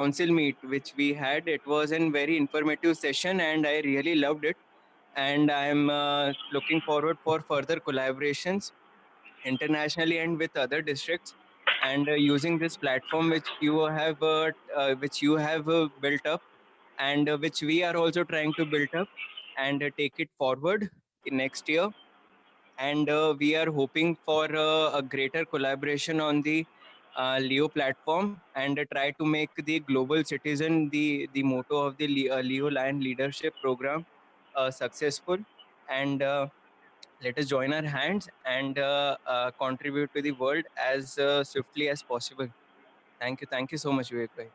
council meet which we had. It was a very informative session, and I really loved it. And I'm looking forward for further collaborations internationally and with other districts, and using this platform which you have built up, and which we are also trying to build up and take it forward in next year. And we are hoping for a greater collaboration on the Leo platform, and try to make the global citizen the motto of the Leo Lion Leadership Program successful. And let us join our hands and contribute to the world as swiftly as possible. Thank you so much, Vivek bhai.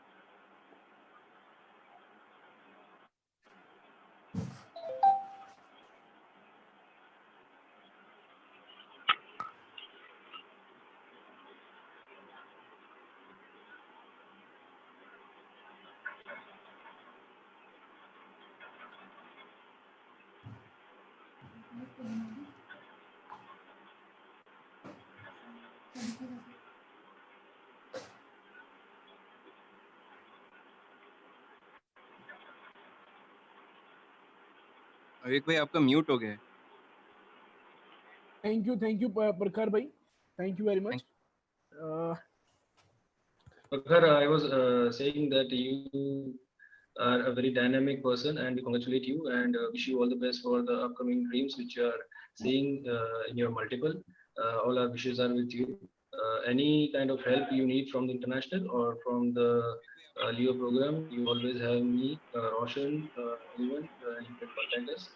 विवेक भाई आपका mute हो गया है. Thank you, Prakhar bhai. Thank you very much. Prakhar, I was saying that you are a very dynamic person, and we congratulate you and wish you all the best for the upcoming dreams which you are seeing in your multiple. All our wishes are with you. Any kind of help you need from the international or from the Leo program, you always have me, Roshan, anyone, you can contact us.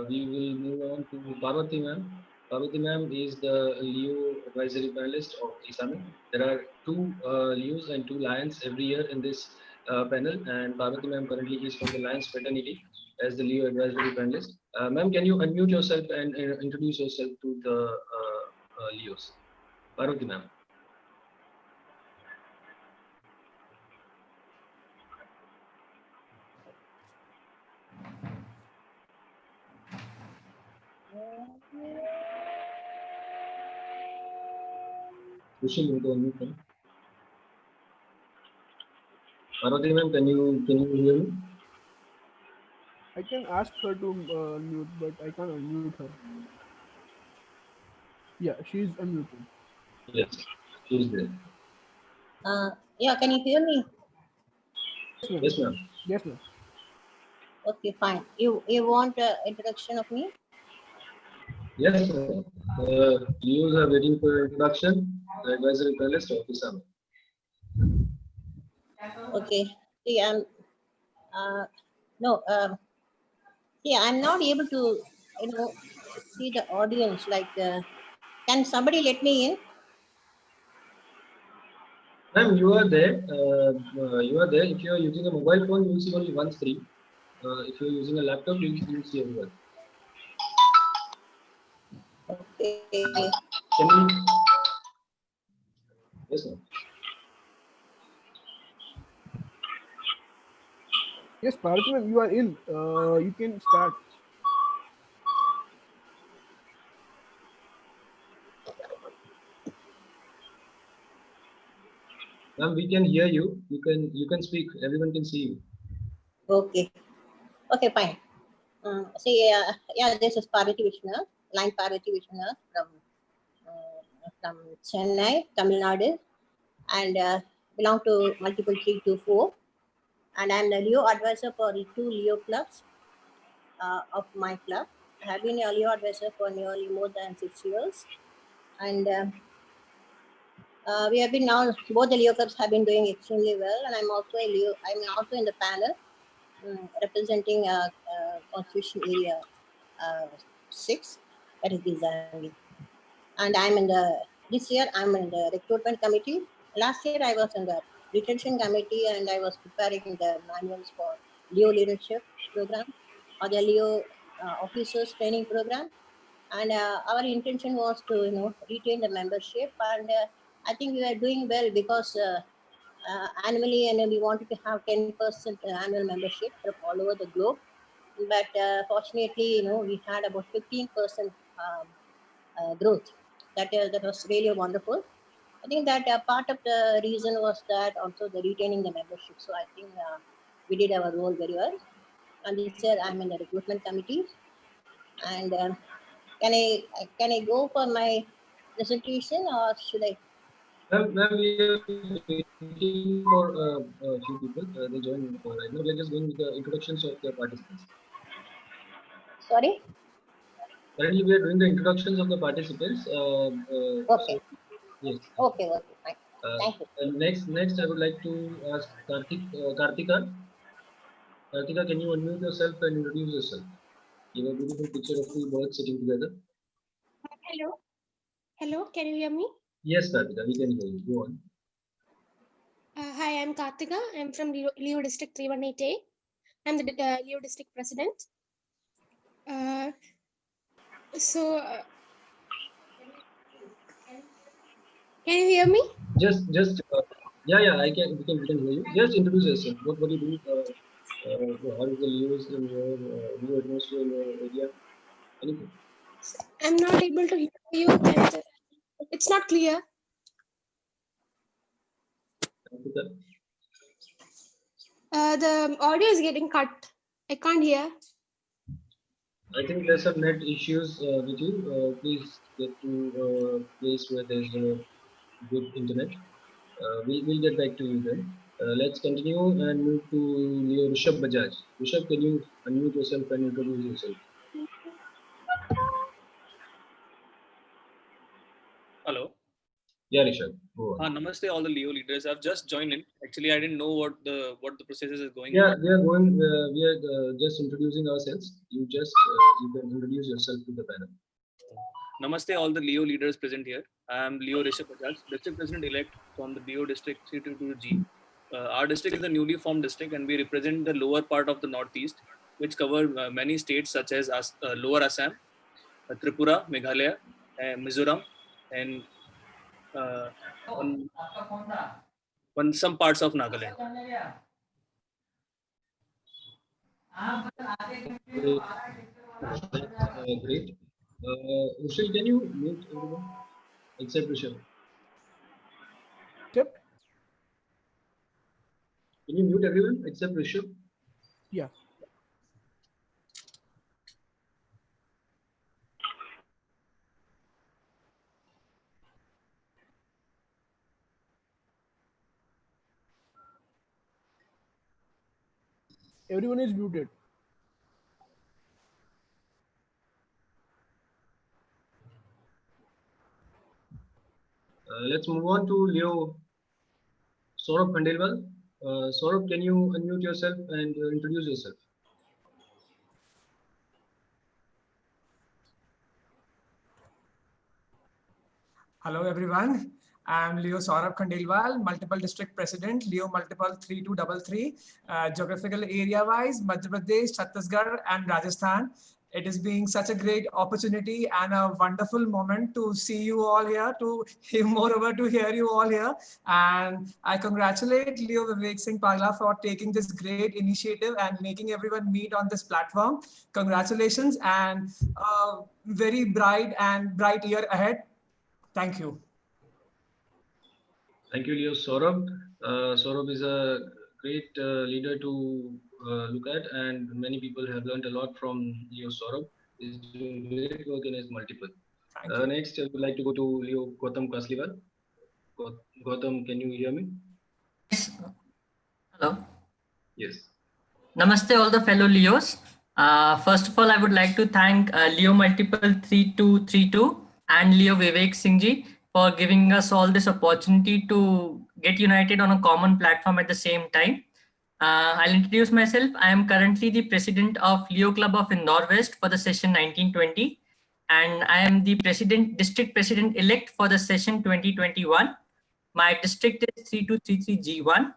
We will move on to Parvati ma'am. Parvati ma'am is the Leo advisory panelist of ISAME. There are two Leos and two Lions every year in this panel, and Parvati ma'am currently is from the Lions fraternity as the Leo advisory panelist. Ma'am, can you unmute yourself and introduce yourself to the Leos? Parvati ma'am. Parvati ma'am, can you hear me? I can ask her to mute, but I can't unmute her. Yeah, she's unmuted. Yes, she's there. Yeah, can you hear me? Yes, ma'am. Yes, ma'am. Okay, fine. You want introduction of me? Yes, ma'am. Leos are waiting for introduction. The advisory panelist of ISAME. Okay. See, no. See, I'm not able to, see the audience. Like, can somebody let me in? Ma'am, you are there. You are there. If you are using a mobile phone, you will see only one screen. If you are using a laptop, you will see everyone. Okay. Can you? Yes, ma'am. Yes, Parvati ma'am, you are in. You can start. Ma'am, we can hear you. You can speak. Everyone can see you. Okay. Okay, fine. See, yeah, this is Parvati Vishnu, line Parvati Vishnu from Chennai, Tamil Nadu, and belong to multiple 324. And I'm the Leo advisor for the two Leo clubs of my club. I have been a Leo advisor for nearly more than 6 years. And we have been now, both the Leo clubs have been doing extremely well. And I'm also in the panel representing Constitution Area 6, that is Dizangi. And this year I'm in the recruitment committee. Last year I was in the retention committee, and I was preparing the manuals for Leo leadership program or the Leo officers training program. And our intention was to retain the membership, and I think we were doing well because annually, and we wanted to have 10% annual membership from all over the globe. But fortunately, we had about 15% growth. That was really wonderful. I think that part of the reason was that also the retaining the membership. So I think we did our role very well. And this year I'm in the recruitment committee. And can I go for my presentation or should I? Ma'am, we are waiting for a few people. They join right now. We are just going with the introductions of the participants. Sorry. Currently, we are doing the introductions of the participants. Okay. Yes. Okay. Fine. Thank you. And next, I would like to ask Kartika. Kartika, can you unmute yourself and introduce yourself? You have a beautiful picture of two birds sitting together. Hello. Hello, can you hear me? Yes, Kartika, we can hear you. Go on. Hi, I'm Kartika. I'm from Leo District 318A. I'm the Leo District President. Can you hear me? Just yeah, we can hear you. Just introduce yourself. What do you do? How is the Leos in your Leo atmosphere in your area? Anything? I'm not able to hear you. And it's not clear. Kartika? The audio is getting cut. I can't hear. I think there's some net issues with you. Please get to a place where there's good internet. We'll get back to you then. Let's continue and move to Leo Rishabh Bajaj. Rishabh, can you unmute yourself and introduce yourself? Hello. Yeah, Rishabh. Go on. Namaste, all the Leo leaders. I've just joined in. Actually, I didn't know what the process is going. Yeah, we are just introducing ourselves. You can introduce yourself to the panel. Namaste, all the Leo leaders present here. I am Leo Rishabh Bajaj, District President elect from the Leo District 322G. Our district is a newly formed district, and we represent the lower part of the Northeast, which cover many states such as Lower Assam, Tripura, Meghalaya, Mizoram, and on some parts of Nagaland. Great. Rishabh, can you mute everyone except Rishabh? Yep. Can you mute everyone except Rishabh? Yeah. Everyone is muted. Let's move on to Leo Saurabh Khandelwal. Saurabh, can you unmute yourself and introduce yourself? Hello everyone, I'm Leo Saurabh Khandelwal, multiple district president, Leo multiple 3233, geographical area wise, Madhya Pradesh, Chhattisgarh and Rajasthan. It is being such a great opportunity and a wonderful moment to see you all here, to moreover to hear you all here. And I congratulate Leo Vivek Singh Pagla for taking this great initiative and making everyone meet on this platform. Congratulations and a very bright year ahead. Thank you. Thank you, Leo. Saurabh. Saurabh is a great leader to look at, and many people have learned a lot from Leo Saurabh. He's doing great work in his multiple. Next, I would like to go to Leo Gautam Kasliwal. Gautam, can you hear me? Yes. Hello. Yes. Namaste, all the fellow Leos. First of all, I would like to thank Leo Multiple 3232 and Leo Vivek Singh Ji for giving us all this opportunity to get united on a common platform at the same time. I'll introduce myself. I am currently the president of Leo Club of Indore West for the session 1920, and I am the district president elect for the session 2021. My district is 3233G1,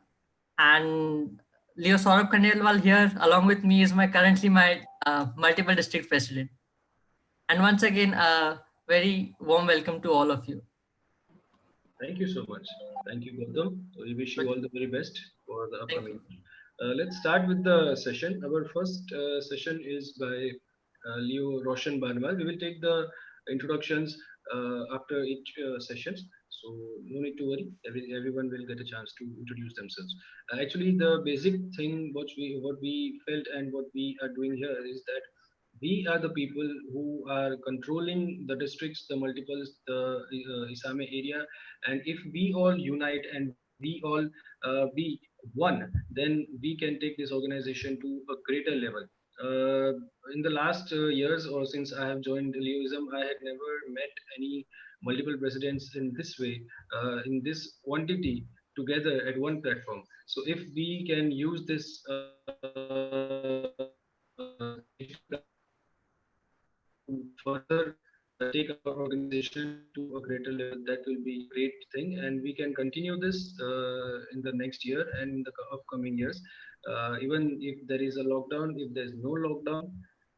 and Leo Saurabh Khandelwal here along with me is currently my multiple district president. And once again, very warm welcome to all of you. Thank you so much. Thank you, Gautam. We wish you all the very best for the upcoming. Let's start with the session. Our first session is by Leo Roshan Banwal. We will take the introductions after each session. So no need to worry. Everyone will get a chance to introduce themselves. Actually, the basic thing what we felt and what we are doing here is that we are the people who are controlling the districts, the multiples, the Isame area, and if we all unite and we all be one, then we can take this organization to a greater level. Uh, in the last years or since I have joined Leoism, I had never met any multiple presidents in this way, in this quantity together at one platform. So if we can use this to further take our organization to a greater level, that will be a great thing, and we can continue this in the next year and in the upcoming years. Even if there is a lockdown, if there's no lockdown,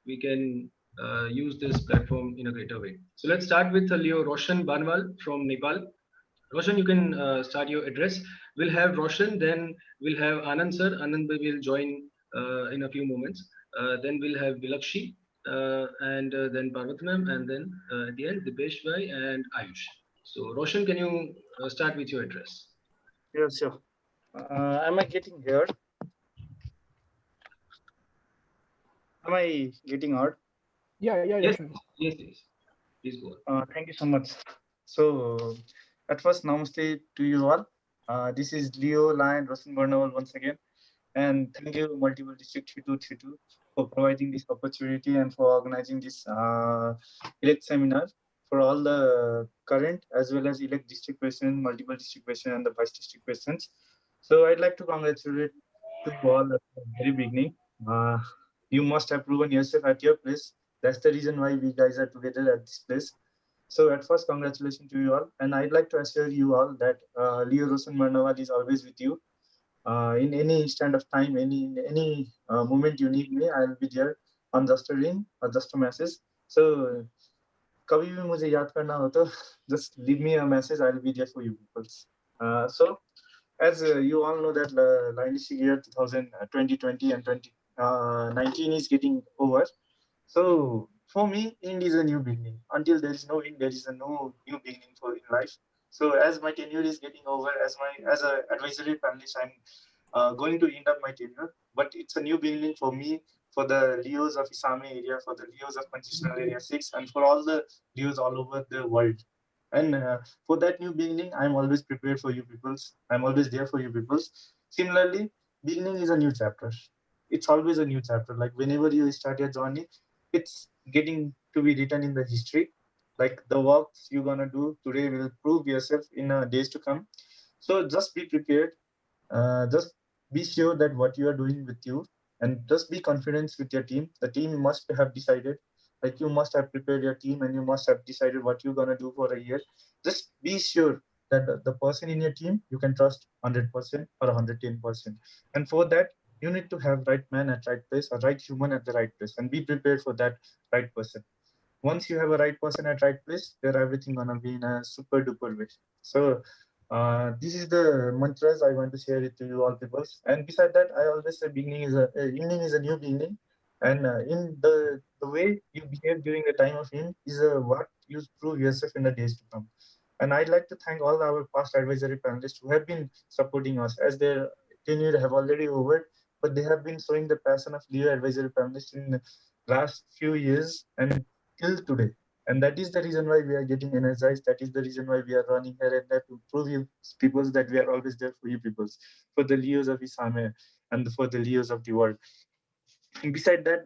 we can use this platform in a greater way. So let's start with Leo Roshan Banwal from Nepal. Roshan, you can start your address. We'll have Roshan, then we'll have Anand sir. Anand will join in a few moments. Then we'll have Vilakshi, and then Parvat ma'am, and then at the end, Dipesh bhai and Ayush. So Roshan, can you start with your address? Yes, sure. Am I getting heard? Am I getting heard? Yeah, Yes, Roshan. yes, yes. Please go on. Thank you so much. So, at first, namaste to you all. This is Leo Lion Roshan Barnaval once again. And thank you, Multiple District 3232, for providing this opportunity and for organizing this elect seminar for all the current as well as elect district president, multiple district president, and the vice district presidents. So I'd like to congratulate to all at the very beginning. You must have proven yourself at your place. That's the reason why we guys are together at this place. So at first, congratulations to you all. And I'd like to assure you all that Leo Roshan Marnaval is always with you. In any instant of time, any moment you need me, I'll be there on just a ring or just a message. So कभी भी मुझे याद करना हो तो just leave me a message. I'll be there for you people. So as you all know that the year 2020 and 2019 is getting over. So for me, Ind is a new beginning. Until there is no Ind, there is no new beginning for in life. So as my tenure is getting over, as a advisory panelist, I'm going to end up my tenure. But it's a new beginning for me, for the Leos of Isame area, for the Leos of Constitutional Area 6, and for all the Leos all over the world. And for that new beginning, I'm always prepared for you peoples. I'm always there for you peoples. Similarly, beginning is a new chapter. It's always a new chapter. Like whenever you start your journey, it's getting to be written in the history. Like the works you're gonna do today will prove yourself in days to come. So just be prepared. Just be sure that what you are doing with you, and just be confident with your team. The team must have decided. Like you must have prepared your team, and you must have decided what you're gonna do for a year. Just be sure that the person in your team you can trust 100% or 110%. And for that, you need to have right man at right place or right human at the right place, and be prepared for that right person. Once you have a right person at right place, then everything gonna be in a super duper way. So this is the mantras I want to share it to you all people. And beside that, I always say beginning is a ending is a new beginning. And in the way you behave during the time of Ind is what you prove yourself in the days to come. And I'd like to thank all our past advisory panelists who have been supporting us, as their tenure have already over, but they have been showing the passion of Leo advisory panelists in the last few years and till today. And that is the reason why we are getting energized. That is the reason why we are running here and there to prove you people that we are always there for you people, for the Leos of Isame and for the Leos of the world. And beside that,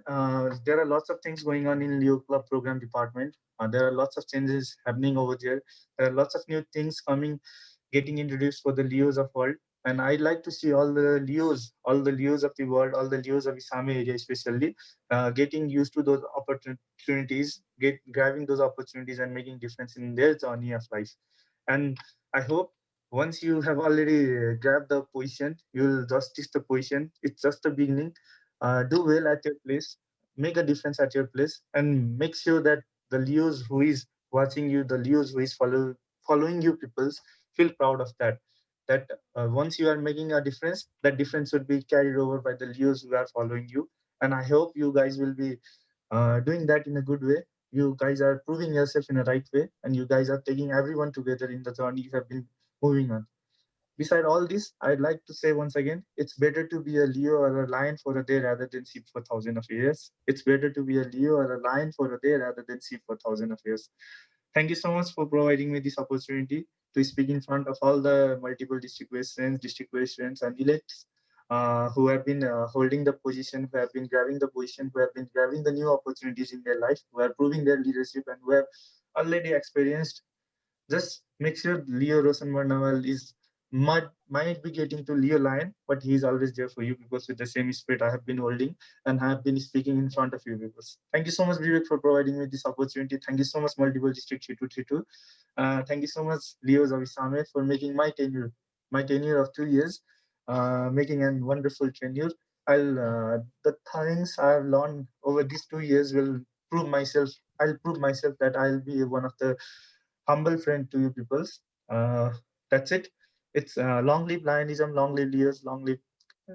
there are lots of things going on in Leo Club program department. There are lots of changes happening over there. There are lots of new things coming, getting introduced for the Leos of world. And I like to see all the Leos of the world, all the Leos of Isame area especially, getting used to those opportunities, grabbing those opportunities and making difference in their journey of life. And I hope once you have already grabbed the position, you'll justice the position. It's just the beginning. Do well at your place, make a difference at your place, and make sure that the Leos who is watching you, the Leos who is following you peoples, feel proud of that. That once you are making a difference, that difference would be carried over by the Leos who are following you. And I hope you guys will be doing that in a good way. You guys are proving yourself in a right way, and you guys are taking everyone together in the journey you have been moving on. Beside all this, I'd like to say once again, it's better to be a Leo or a lion for a day rather than sheep for thousands of years. It's better to be a Leo or a lion for a day rather than sheep for thousands of years. Thank you so much for providing me this opportunity to speak in front of all the multiple district presidents, and elects who have been holding the position, who have been grabbing the position, who have been grabbing the new opportunities in their life, who are proving their leadership, and who have already experienced. Just make sure Leo Rosenberg is might be getting to Leo Lion, but he's always there for you because with the same spirit I have been holding and have been speaking in front of you because. Thank you so much, Vivek, for providing me this opportunity. Thank you so much, Multiple District 3232. Thank you so much, Leo Zavisame, for making my tenure of 2 years, making a wonderful tenure. The things I've learned over these 2 years will prove myself. I'll prove myself that I'll be one of the humble friend to you peoples. That's it. It's long live Lionism, long live Leos, long live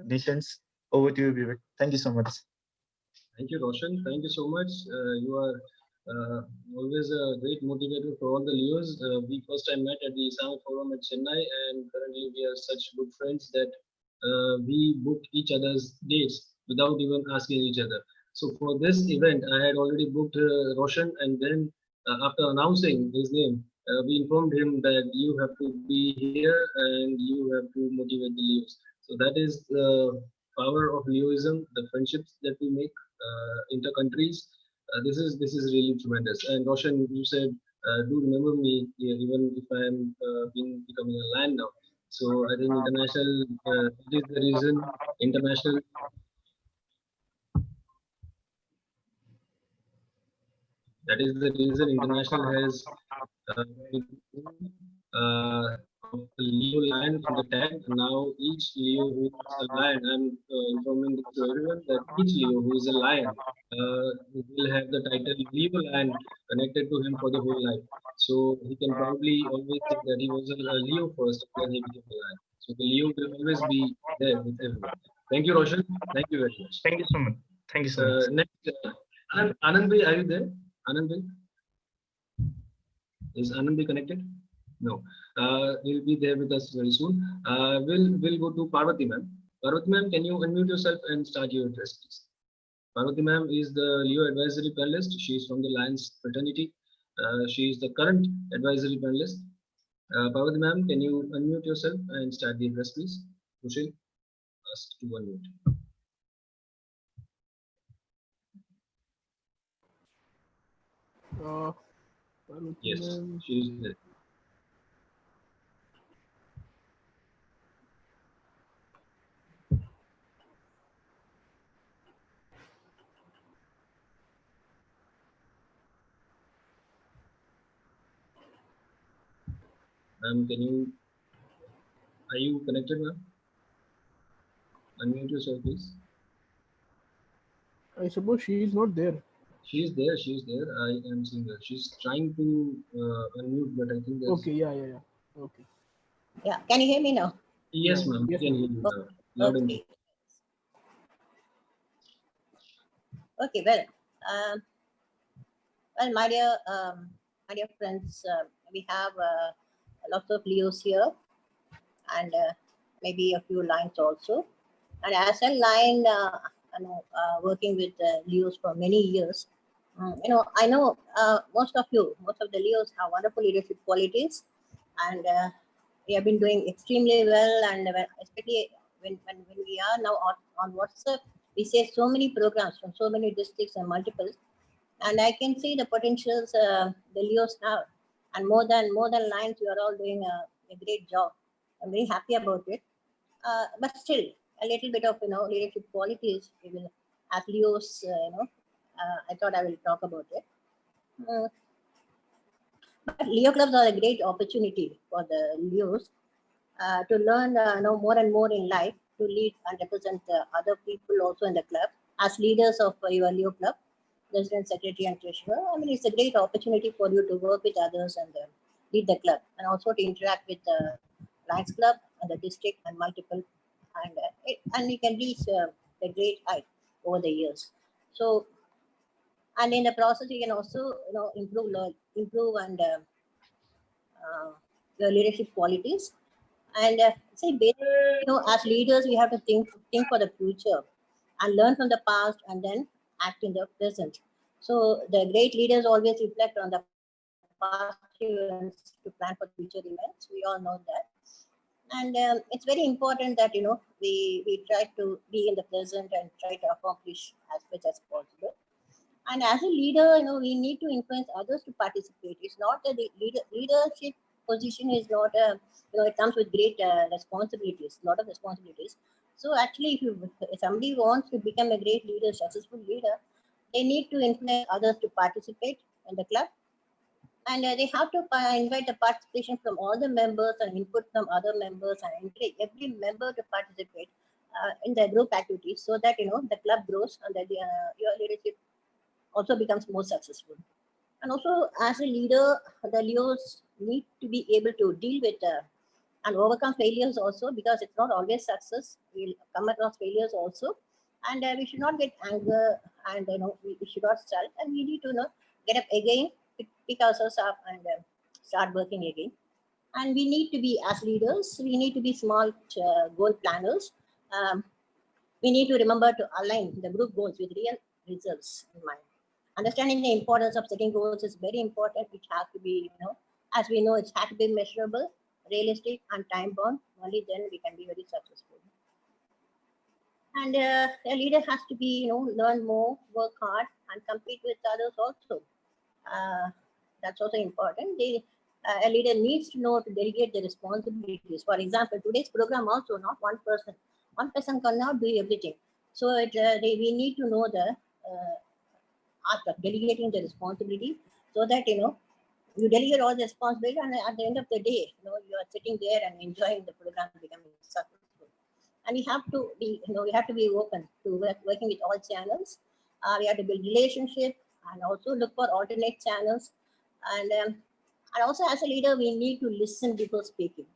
nations. Over to you, Vivek. Thank you so much. Thank you, Roshan. Thank you so much. You are always a great motivator for all the Leos. We first time met at the Islamic Forum at Chennai, and currently we are such good friends that we book each other's dates without even asking each other. So for this event, I had already booked Roshan, and then after announcing his name, we informed him that you have to be here and you have to motivate the Leos. So that is the power of Leoism, the friendships that we make inter countries. This is really tremendous. And Roshan, you said do remember me even if I am becoming a lion now. So I think international that is the reason international. That is the reason international has of the Leo lion from the tag. Now each Leo who is a lion, I'm informing to everyone that each Leo who is a lion will have the title Leo lion connected to him for the whole life. So he can probably always say that he was a Leo first, then he became a lion. So the Leo will always be there with everyone. Thank you, Roshan. Thank you very much. Thank you so much. Thank you so much. Next, Anand Bhai, are you there? Anand Bhai? Is Anand Bhai connected? No. He'll be there with us very soon. We'll go to Parvati ma'am. Parvati ma'am, can you unmute yourself and start your address, please? Parvati ma'am is the Leo advisory panelist. She is from the Lions fraternity. She is the current advisory panelist. Parvati ma'am, can you unmute yourself and start the address, please? Kushil, ask to unmute. Yes, she is there. Ma'am, are you connected, ma'am? Unmute yourself, please. I suppose she is not there. She is there. I am seeing her. She's trying to unmute, but I think that's... Okay, yeah. Okay. Yeah, can you hear me now? Yes, ma'am. Yes, Can hear you now. Loud and clear. Okay, well, my dear friends, we have lots of Leos here, and maybe a few lions also. And as a lion, working with Leos for many years, I know most of the Leos have wonderful leadership qualities, and we have been doing extremely well. And especially when we are now on WhatsApp, we see so many programs from so many districts and multiples, and I can see the potentials the Leos have. And more than lions, you are all doing a great job. I'm very happy about it. But still, a little bit of leadership qualities we will as Leos. I thought I will talk about it. But Leo clubs are a great opportunity for the Leos to learn more and more in life, to lead and represent other people also in the club as leaders of your Leo club, president, secretary, and treasurer. I mean, it's a great opportunity for you to work with others and lead the club, and also to interact with the Lions Club and the district and multiple, and you can reach a great height over the years. So And in the process, you can also improve and your leadership qualities. And as leaders, we have to think for the future and learn from the past and then act in the present. So the great leaders always reflect on the past events to plan for future events. We all know that. And it's very important that we try to be in the present and try to accomplish as much as possible. And as a leader, we need to influence others to participate. It's not that the leadership position is not a, it comes with great responsibilities, a lot of responsibilities. So actually, if somebody wants to become a great leader, successful leader, they need to influence others to participate in the club. And they have to invite the participation from all the members and input from other members and encourage every member to participate in the group activities so that, the club grows and that your leadership also becomes more successful. And also, as a leader, the leaders need to be able to deal with and overcome failures also, because it's not always success. We'll come across failures also, and we should not get anger, and we should not start, and we need to get up again, pick ourselves up, and start working again. And we need to be, as leaders, we need to be small goal planners. We need to remember to align the group goals with real results in mind. Understanding the importance of setting goals is very important. It has to be, as we know, it has to be measurable, realistic, and time bound. Only then we can be very successful. And a leader has to be, learn more, work hard, and compete with others also. That's also important. A leader needs to know to delegate the responsibilities. For example, today's program also, not one person. One person cannot do everything. So we need to know the art of delegating the responsibility, so that you delegate all the responsibility, and at the end of the day, you are sitting there and enjoying the program becoming successful. And we have to be, we have to be open to working with all channels. We have to build relationship and also look for alternate channels. And also, as a leader, we need to listen before speaking.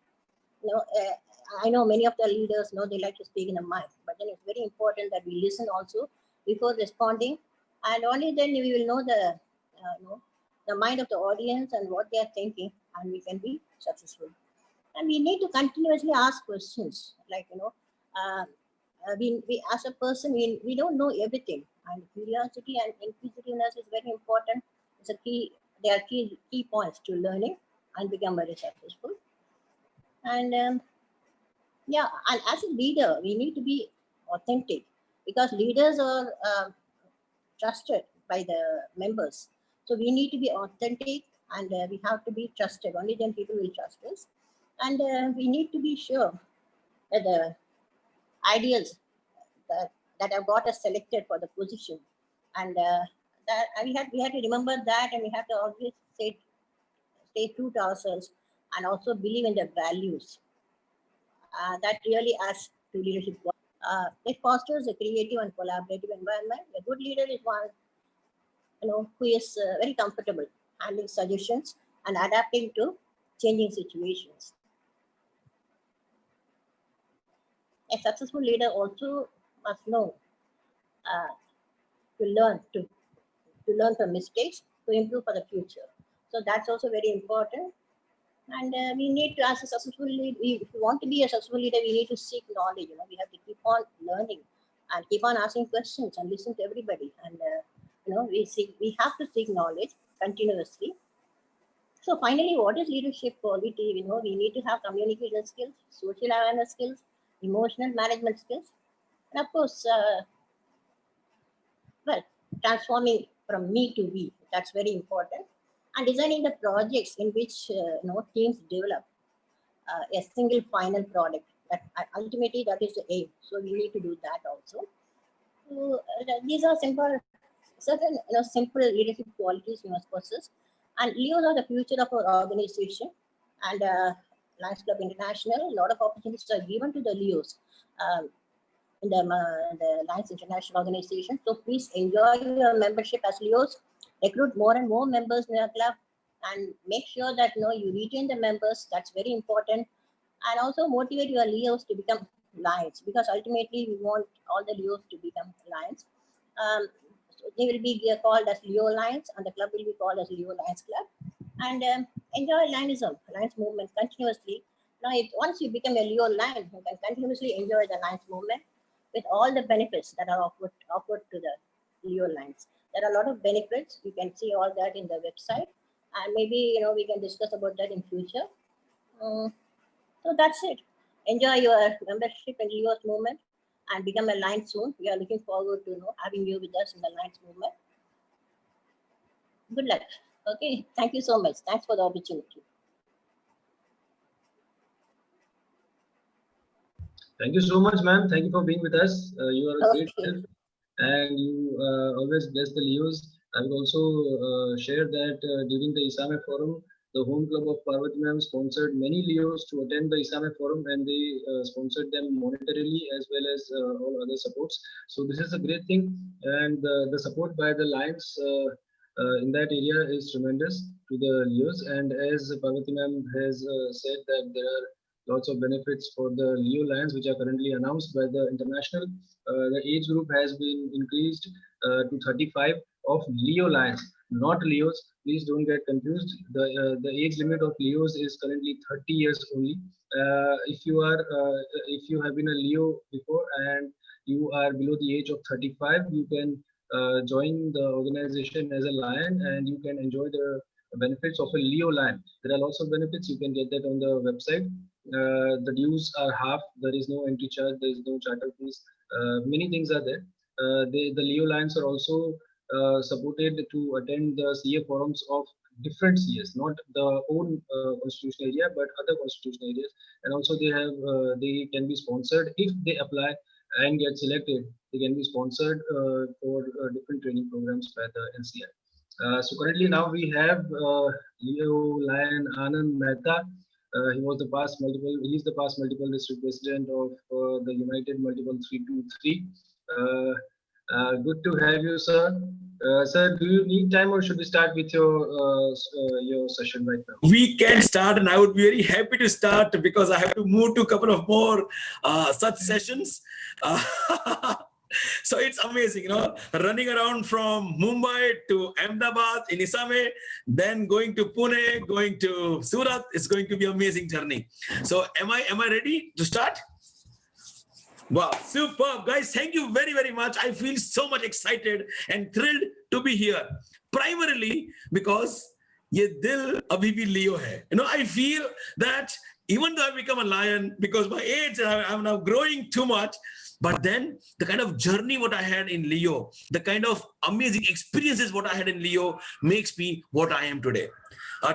I know many of the leaders they like to speak in the mic, but then it's very important that we listen also before responding, and only then we will know the mind of the audience and what they are thinking, and we can be successful. And we need to continuously ask questions, like we as a person, we don't know everything, and curiosity and inquisitiveness is very important. It's a key. They are key points to learning and become very successful. And and as a leader, we need to be authentic, because leaders are trusted by the members. So we need to be authentic, and we have to be trusted. Only then people will trust us. And we need to be sure that the ideals that have got us selected for the position, and that we had to remember that, and we have to always stay true to ourselves, and also believe in the values. That really adds to leadership. It fosters a creative and collaborative environment. A good leader is one who is very comfortable handling suggestions and adapting to changing situations. A successful leader also must know to learn from mistakes to improve for the future. So that's also very important. And we need to, as a successful leader, if we want to be a successful leader, we need to seek knowledge. We have to keep on learning and keep on asking questions and listen to everybody. And we have to seek knowledge continuously. So finally, what is leadership quality? We need to have communication skills, social awareness skills, emotional management skills, and of course, transforming from me to we. That's very important. And designing the projects in which teams develop a single final product. That ultimately that is the aim. So we need to do that also. So these are certain simple leadership qualities we must possess. And Leos are the future of our organization. And Lions Club International, a lot of opportunities are given to the Leos in the Lions International organization. So please enjoy your membership as Leos. Recruit more and more members in your club, and make sure that you retain the members. That's very important. And also motivate your Leos to become Lions, because ultimately we want all the Leos to become Lions. So they will be called as Leo Lions, and the club will be called as Leo Lions Club. And enjoy Lionism, Lions movement continuously. Now, once you become a Leo Lion, you can continuously enjoy the Lions movement with all the benefits that are offered to the Leo Lions. There are a lot of benefits. You can see all that in the website, and maybe we can discuss about that in future. So that's it. Enjoy your membership in Leo's movement and become a Lion soon. We are looking forward to having you with us in the Lions movement. Good luck. Okay, thank you so much. Thanks for the opportunity. Thank you so much, ma'am. Thank you for being with us. You are a great help, and you always bless the Leos. I will also share that during the ISAME forum, the home club of Parvati ma'am sponsored many Leos to attend the ISAME forum, and they sponsored them monetarily as well as all other supports. So this is a great thing, and the support by the Lions in that area is tremendous to the Leos. And as Parvati ma'am has said that there are lots of benefits for the Leo Lions, which are currently announced by the international. The age group has been increased to 35 of Leo Lions, not Leos. Please don't get confused. The age limit of Leos is currently 30 years only. If you have been a Leo before and you are below the age of 35, you can join the organization as a Lion, and you can enjoy the benefits of a Leo Lion. There are lots of benefits. You can get that on the website. The dues are half. There is no entry charge. There is no charter fees. Many things are there. The Leo Lions are also supported to attend the CA forums of different CAs, not the own constitutional area, but other constitutional areas. And also they can be sponsored if they apply and get selected. They can be sponsored for different training programs by the NCI. So currently now we have Leo Lion Anand Mehta. He was the past multiple. He is the past multiple district president of the United Multiple 323. Good to have you, sir. Sir, do you need time, or should we start with your session right now? We can start, and I would be very happy to start because I have to move to a couple of more such sessions. So it's amazing, running around from Mumbai to Ahmedabad in ISAME, then going to Pune, going to Surat. It's going to be an amazing journey. So am I ready to start? Wow, superb, guys. Thank you very, very much. I feel so much excited and thrilled to be here. Primarily because ye dil abhi bhi Leo hai. I feel that even though I've become a Lion, because my age, I'm now growing too much, but then the kind of journey what I had in Leo, the kind of amazing experiences what I had in Leo makes me what I am today.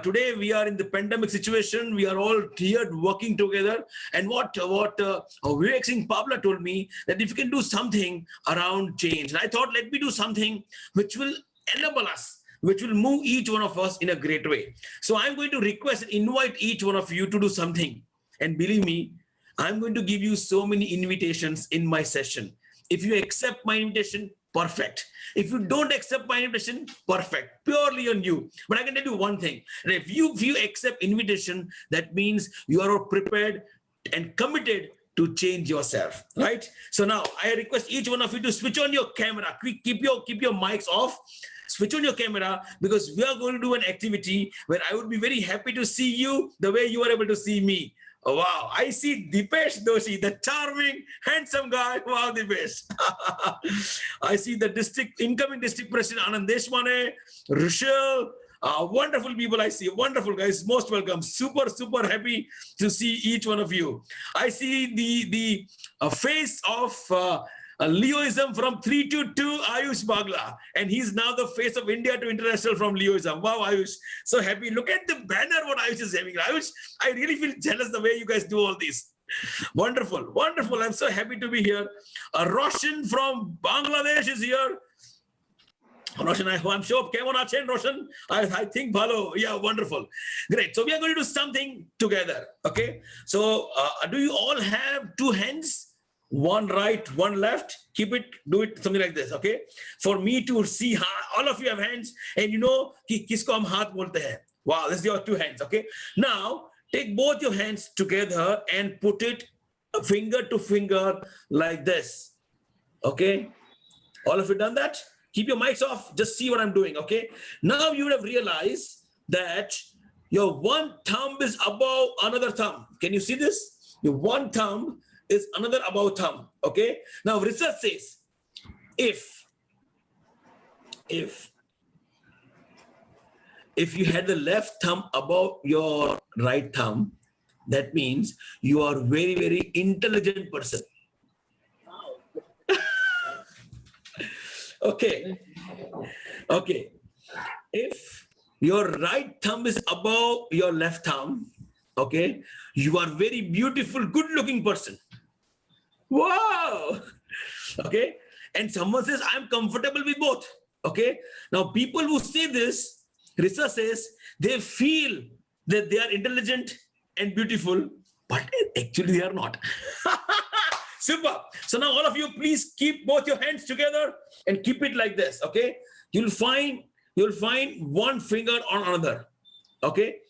Today we are in the pandemic situation. We are all here working together. And what Vivek Singh Pabla told me, that if you can do something around change, and I thought, let me do something which will enable us, which will move each one of us in a great way. So I'm going to invite each one of you to do something. And believe me, I'm going to give you so many invitations in my session. If you accept my invitation, perfect. If you don't accept my invitation, perfect. Purely on you. But I can tell you one thing. If you accept invitation, that means you are prepared and committed to change yourself, right? So now I request each one of you to switch on your camera. Keep your mics off. Switch on your camera, because we are going to do an activity where I would be very happy to see you the way you are able to see me. Oh, wow, I see Dipesh Doshi, the charming, handsome guy. Wow, Dipesh. I see the incoming district president, Anand Deshmane, Rushal, wonderful people I see, wonderful guys, most welcome. Super, super happy to see each one of you. I see the face of Leoism from 322, Ayush Bagla, and he's now the face of India to international from Leoism. Wow, Ayush, so happy. Look at the banner what Ayush is having. Ayush, I really feel jealous the way you guys do all this. Wonderful, wonderful. I'm so happy to be here. Roshan from Bangladesh is here. Roshan, I'm sure. Roshan, I think Bhalo. Yeah, wonderful. Great. So we are going to do something together. Okay. So do you all have two hands? One right, one left. Do it something like this, okay? For me to see how all of you have hands, and you know kisko hum haath bolte hain. Wow, this is your two hands, okay? Now take both your hands together and put it finger to finger like this. Okay? All of you done that? Keep your mics off. Just see what I'm doing. Okay. Now you would have realized that your one thumb is above another thumb. Can you see this? Your one thumb is another above thumb. Okay. Now research says if you had the left thumb above your right thumb, that means you are very, very intelligent person. Okay. Okay. If your right thumb is above your left thumb, okay, you are very beautiful, good looking person. Wow. Okay. And someone says, I'm comfortable with both. Okay. Now, people who say this, research says they feel that they are intelligent and beautiful, but actually they are not. Super. So now all of you, please keep both your hands together and keep it like this. Okay. You'll find one finger on another. Okay.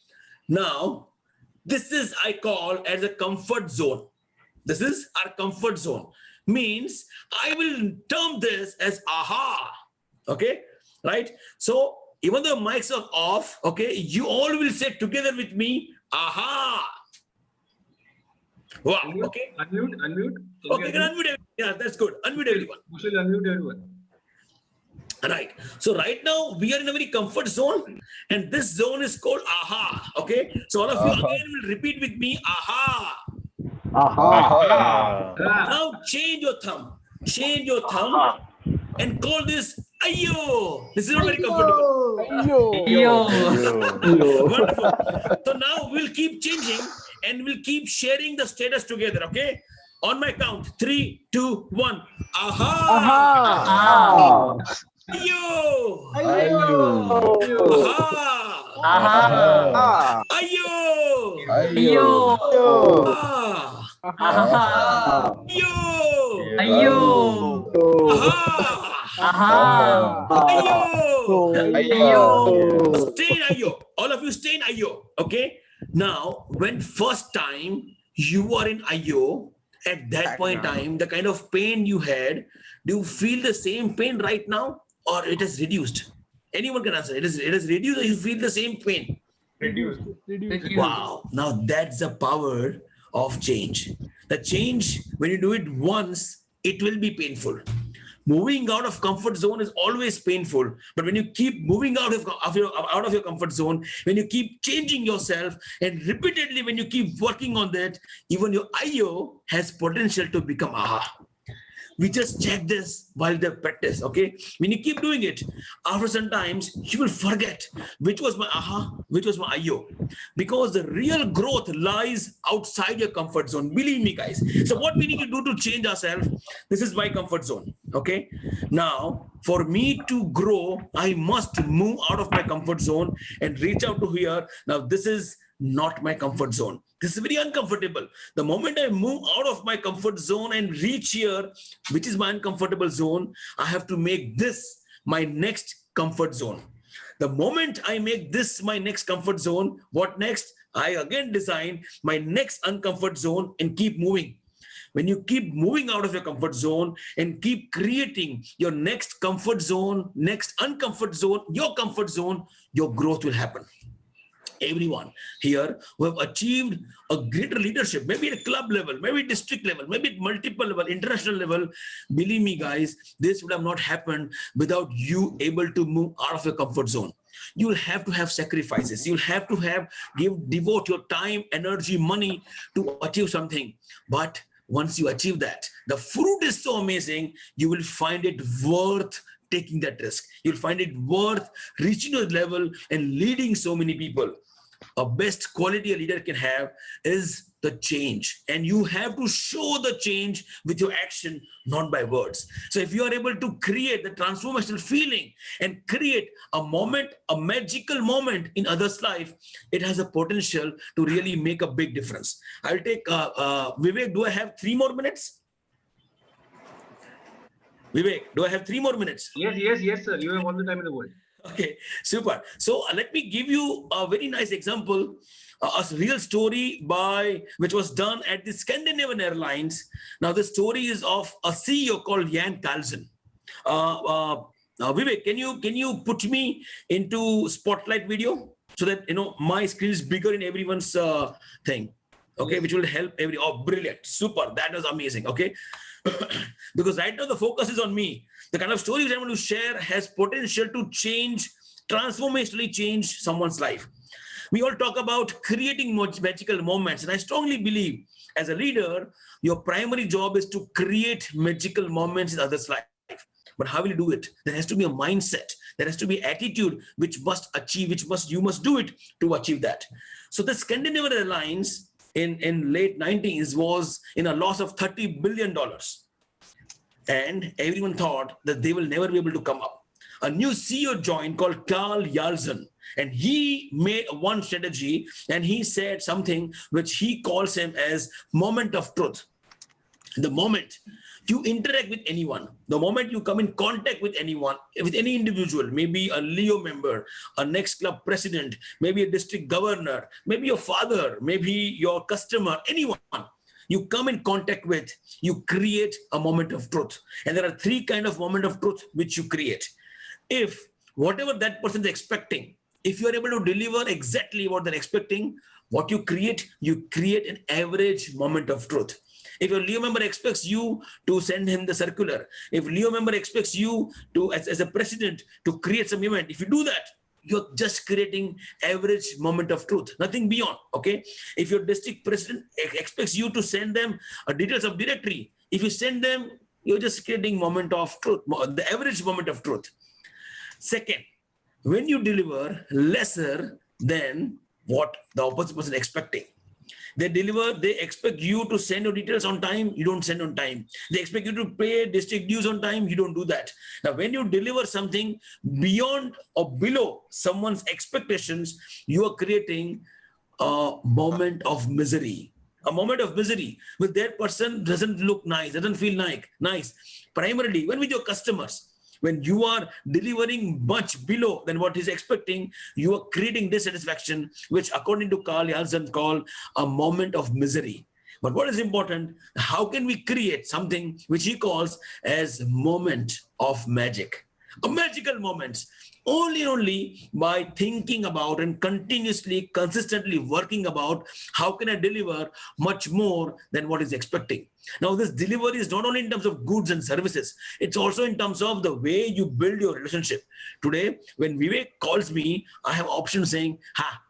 Now, this is I call as a comfort zone. This is our comfort zone. Means I will term this as aha. Okay. Right. So even though mics are off, okay, you all will say together with me, aha. Wow. Okay. Unmute. Okay, can unmute everyone. Yeah, that's good. Unmute everyone. Unmute everyone. Right. So right now we are in a very comfort zone, and this zone is called aha. Okay. So all of you again will repeat with me, aha. Aha. Now change your thumb. Change your thumb and call this ayo. This is not very comfortable. Wonderful. So now we'll keep changing and we'll keep sharing the status together. Okay. On my count, 3, 2, 1. Aha. Ayo. Aha. Ayo. Stay in ayo. All of you stay in ayo. Okay. Now, when first time you are in ayo, at that point in time, the kind of pain you had, do you feel the same pain right now, or it has reduced? Anyone can answer. It is reduced, or you feel the same pain? Reduced. Wow. Now that's the power of change. The change, when you do it once, it will be painful. Moving out of comfort zone is always painful, but when you keep moving out of your comfort zone, when you keep changing yourself, and repeatedly when you keep working on that, even your IO has potential to become aha. We just check this while they practice. Okay, when you keep doing it, after some times you will forget which was my aha, which was my IO, because the real growth lies outside your comfort zone. Believe me, guys. So what we need to do to change ourselves, this is my comfort zone. Okay, now for me to grow, I must move out of my comfort zone and reach out to here. Now this is not my comfort zone. This is very uncomfortable. The moment I move out of my comfort zone and reach here, which is my uncomfortable zone, I have to make this my next comfort zone. The moment I make this my next comfort zone, what next? I again design my next uncomfort zone and keep moving. When you keep moving out of your comfort zone and keep creating your next comfort zone, next uncomfort zone, your comfort zone, your growth will happen. Everyone here who have achieved a greater leadership, maybe at club level, maybe district level, maybe at multiple level, international level, believe me, guys, this would have not happened without you able to move out of your comfort zone. You will have to have sacrifices. You'll have to devote your time, energy, money to achieve something. But once you achieve that, the fruit is so amazing, you will find it worth taking that risk. You'll find it worth reaching your level and leading so many people. A best quality a leader can have is the change, and you have to show the change with your action, not by words. So if you are able to create the transformational feeling and create a moment, a magical moment in others' life, it has a potential to really make a big difference. I'll take Vivek. Do I have 3 more minutes? Vivek, do I have 3 more minutes? Yes, sir. You have all the time in the world. Okay, super. So let me give you a very nice example, a real story which was done at the Scandinavian Airlines. Now, the story is of a CEO called Jan Carlson. Vivek, can you put me into spotlight video so that my screen is bigger in everyone's thing, okay, Yes. which will help every. Oh, brilliant, super, that was amazing. Okay, because right now the focus is on me. The kind of stories I want to share has potential to transformationally change someone's life. We all talk about creating magical moments, and I strongly believe as a leader, your primary job is to create magical moments in others' life. But how will you do it? There has to be a mindset. There has to be attitude which you must do it to achieve that. So the Scandinavian Airlines in late 90s was in a loss of $30 billion. And everyone thought that they will never be able to come up. A new CEO joined called Carl Jarlsson, and he made one strategy, and he said something which he calls him as moment of truth. The moment you interact with anyone, the moment you come in contact with anyone, with any individual, maybe a Leo member, a next club president, maybe a district governor, maybe your father, maybe your customer, anyone you come in contact with, you create a moment of truth. And there are three kinds of moment of truth which you create. If whatever that person is expecting, if you are able to deliver exactly what they're expecting, what you create an average moment of truth. If your Leo member expects you to send him the circular, if Leo member expects you to, as a president, to create some event, if you do that, you're just creating average moment of truth, nothing beyond. Okay. If your district president expects you to send them details of directory, if you send them, you're just creating moment of truth, the average moment of truth. Second, when you deliver lesser than what the opposite person is expecting, they expect you to send your details on time, you don't send on time. They expect you to pay district dues on time, you don't do that. Now, when you deliver something beyond or below someone's expectations, you are creating a moment of misery. A moment of misery with that person doesn't look nice, doesn't feel nice. Primarily, when with your customers, when you are delivering much below than what he's expecting, you are creating dissatisfaction, which according to Carl Jarlsson call a moment of misery. But what is important, how can we create something which he calls as moment of magic? A magical moment. Only by thinking about and consistently working about how can I deliver much more than what is expecting. Now, this delivery is not only in terms of goods and services, it's also in terms of the way you build your relationship. Today, when Vivek calls me, I have options saying,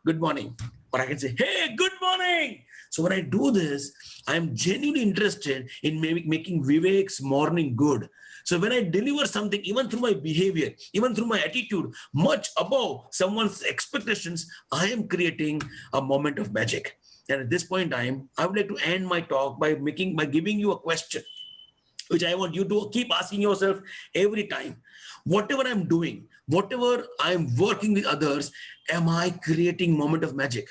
good morning. Or I can say, hey, good morning. So when I do this, I'm genuinely interested in making Vivek's morning good. So when I deliver something, even through my behavior, even through my attitude, much above someone's expectations, I am creating a moment of magic. And at this point in time, I would like to end my talk by giving you a question, which I want you to keep asking yourself every time. Whatever I'm doing, whatever I'm working with others, am I creating moment of magic?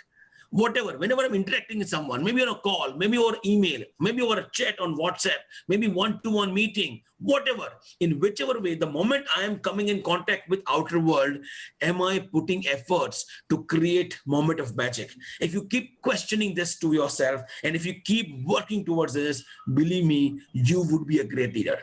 Whatever, whenever I'm interacting with someone, maybe on a call, maybe over email, maybe over a chat on WhatsApp, maybe one-to-one meeting, whatever, in whichever way, the moment I am coming in contact with outer world, am I putting efforts to create moment of magic? If you keep questioning this to yourself, and if you keep working towards this, believe me, you would be a great leader.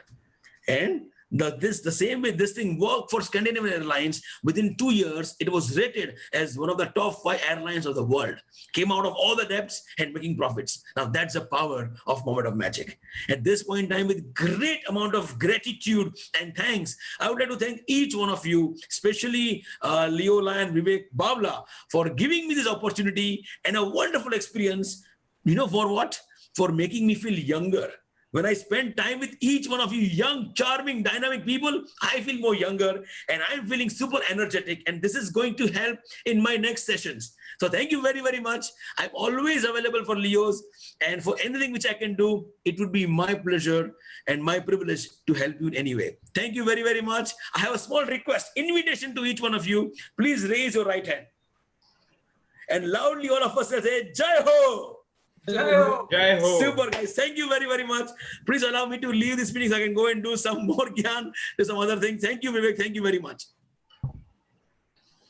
And the same way this thing worked for Scandinavian Airlines, within 2 years, it was rated as one of the top 5 airlines of the world. Came out of all the debts and making profits. Now that's the power of moment of magic. At this point in time, with great amount of gratitude and thanks, I would like to thank each one of you, especially Leo, Lion, Vivek, Bavla, for giving me this opportunity and a wonderful experience. You know for what? For making me feel younger. When I spend time with each one of you young, charming, dynamic people, I feel more younger and I'm feeling super energetic. And this is going to help in my next sessions. So thank you very, very much. I'm always available for Leos, and for anything which I can do, it would be my pleasure and my privilege to help you in any way. Thank you very, very much. I have a small request, invitation to each one of you. Please raise your right hand. And loudly all of us say, Jai Ho! Jai Ho! Jai Ho! Super, guys. Thank you very, very much. Please allow me to leave this meeting so I can go and do some more gyan, do some other things. Thank you, Vivek. Thank you very much.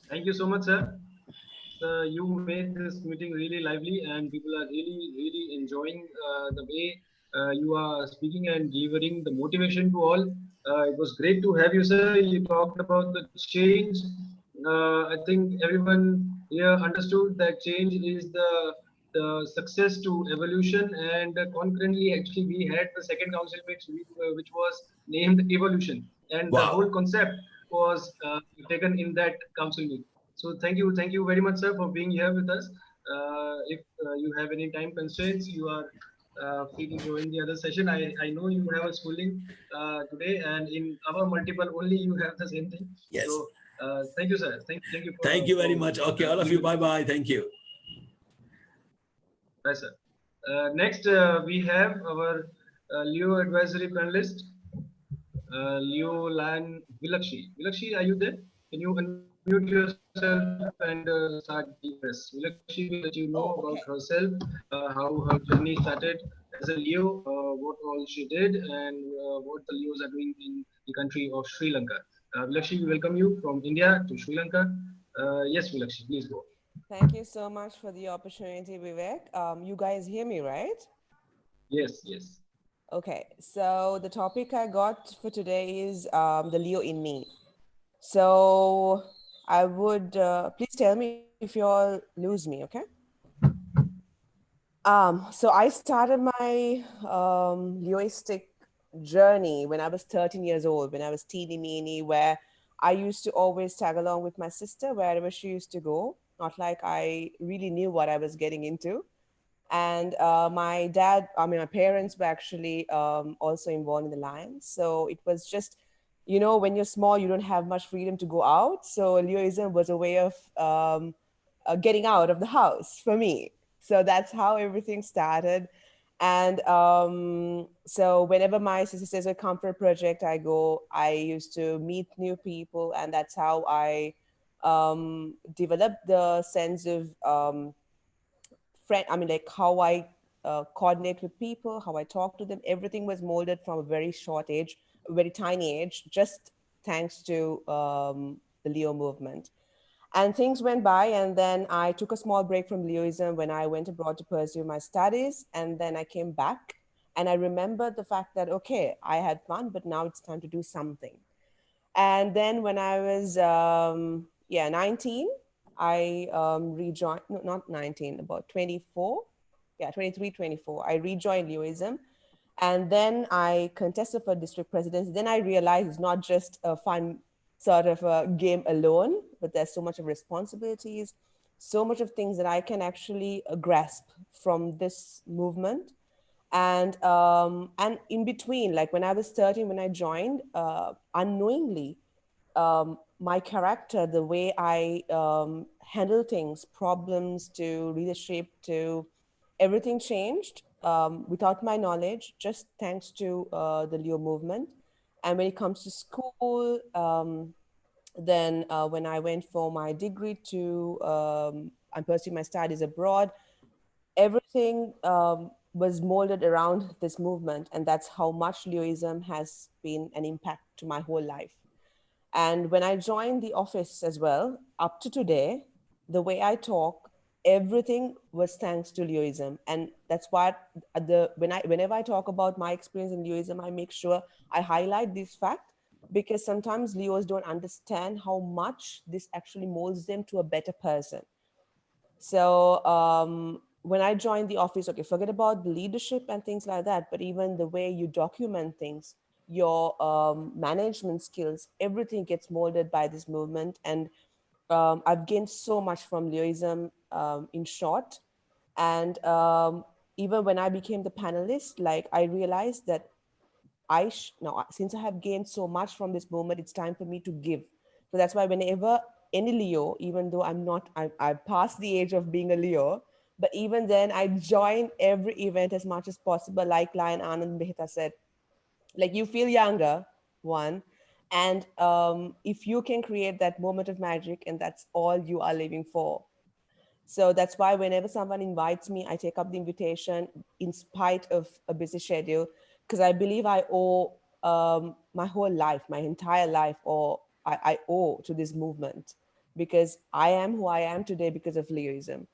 Thank you so much, sir. You made this meeting really lively, and people are really, really enjoying the way you are speaking and delivering the motivation to all. It was great to have you, sir. You talked about the change. I think everyone here understood that change is the success to evolution, and concurrently, actually, we had the second council which was named evolution, and the whole Wow. concept was taken in that council meet. So thank you very much, sir, for being here with us. If you have any time constraints, you are free to join the other session. I know you have a schooling today, and in our multiple only you have the same thing. Yes. So thank you, sir. Thank you Thank you very for much. Okay, all of being you. with us. Bye-bye. Thank you. Bye, sir. Next, we have our Leo advisory panelist, Leo Lan Vilakshi. Vilakshi, are you there? Can you unmute yourself and start the press? Vilakshi will let you know about herself, how her journey started as a Leo, what all she did, and what the Leos are doing in the country of Sri Lanka. Vilakshi, we welcome you from India to Sri Lanka. Yes, Vilakshi, please go. Thank you so much for the opportunity, Vivek. You guys hear me, right? Yes, yes. Okay, so the topic I got for today is the Leo in me. So I would, please tell me if you all lose me, okay? So I started my Leoistic journey when I was 13 years old, when I was teeny meeny, where I used to always tag along with my sister wherever she used to go. Not like I really knew what I was getting into. And my parents were actually also involved in the Lions. So it was just, you know, when you're small, you don't have much freedom to go out. So Leoism was a way of getting out of the house for me. So that's how everything started. And so whenever my sister says I come for a project, I used to meet new people. And that's how I developed the sense of like how I coordinate with people, how I talk to them. Everything was molded from a very short age, a very tiny age, just thanks to the Leo movement. And things went by, and then I took a small break from Leoism when I went abroad to pursue my studies. And then I came back, and I remembered the fact that, okay, I had fun, but now it's time to do something. And then when I was 19, I rejoined, no, not 19, about 24, 23, 24. I rejoined Leoism. And then I contested for district presidency. Then I realized it's not just a fun sort of a game alone, but there's so much of responsibilities, so much of things that I can actually grasp from this movement. And in between, like when I was 13, when I joined, unknowingly, my character, the way I handle things, problems to leadership to everything changed without my knowledge, just thanks to the Leo movement. And when it comes to school, then when I went for my degree I'm pursuing my studies abroad, everything was molded around this movement. And that's how much Leoism has been an impact to my whole life. And when I joined the office as well, up to today, the way I talk, everything was thanks to Leoism. And that's why whenever I talk about my experience in Leoism, I make sure I highlight this fact, because sometimes Leos don't understand how much this actually molds them to a better person. So when I joined the office, okay, forget about the leadership and things like that, but even the way you document things, your management skills, everything gets molded by this movement. And I've gained so much from Leoism in short. And even when I became the panelist, like I realized that since I have gained so much from this movement, it's time for me to give. So that's why whenever any Leo, even though I've passed the age of being a Leo, but even then I join every event as much as possible. Like Lion Anand Mehta said, like you feel younger, one, and if you can create that moment of magic, and that's all you are living for. So that's why whenever someone invites me, I take up the invitation in spite of a busy schedule, because I believe I owe my whole life, my entire life, or I owe to this movement, because I am who I am today because of Leoism.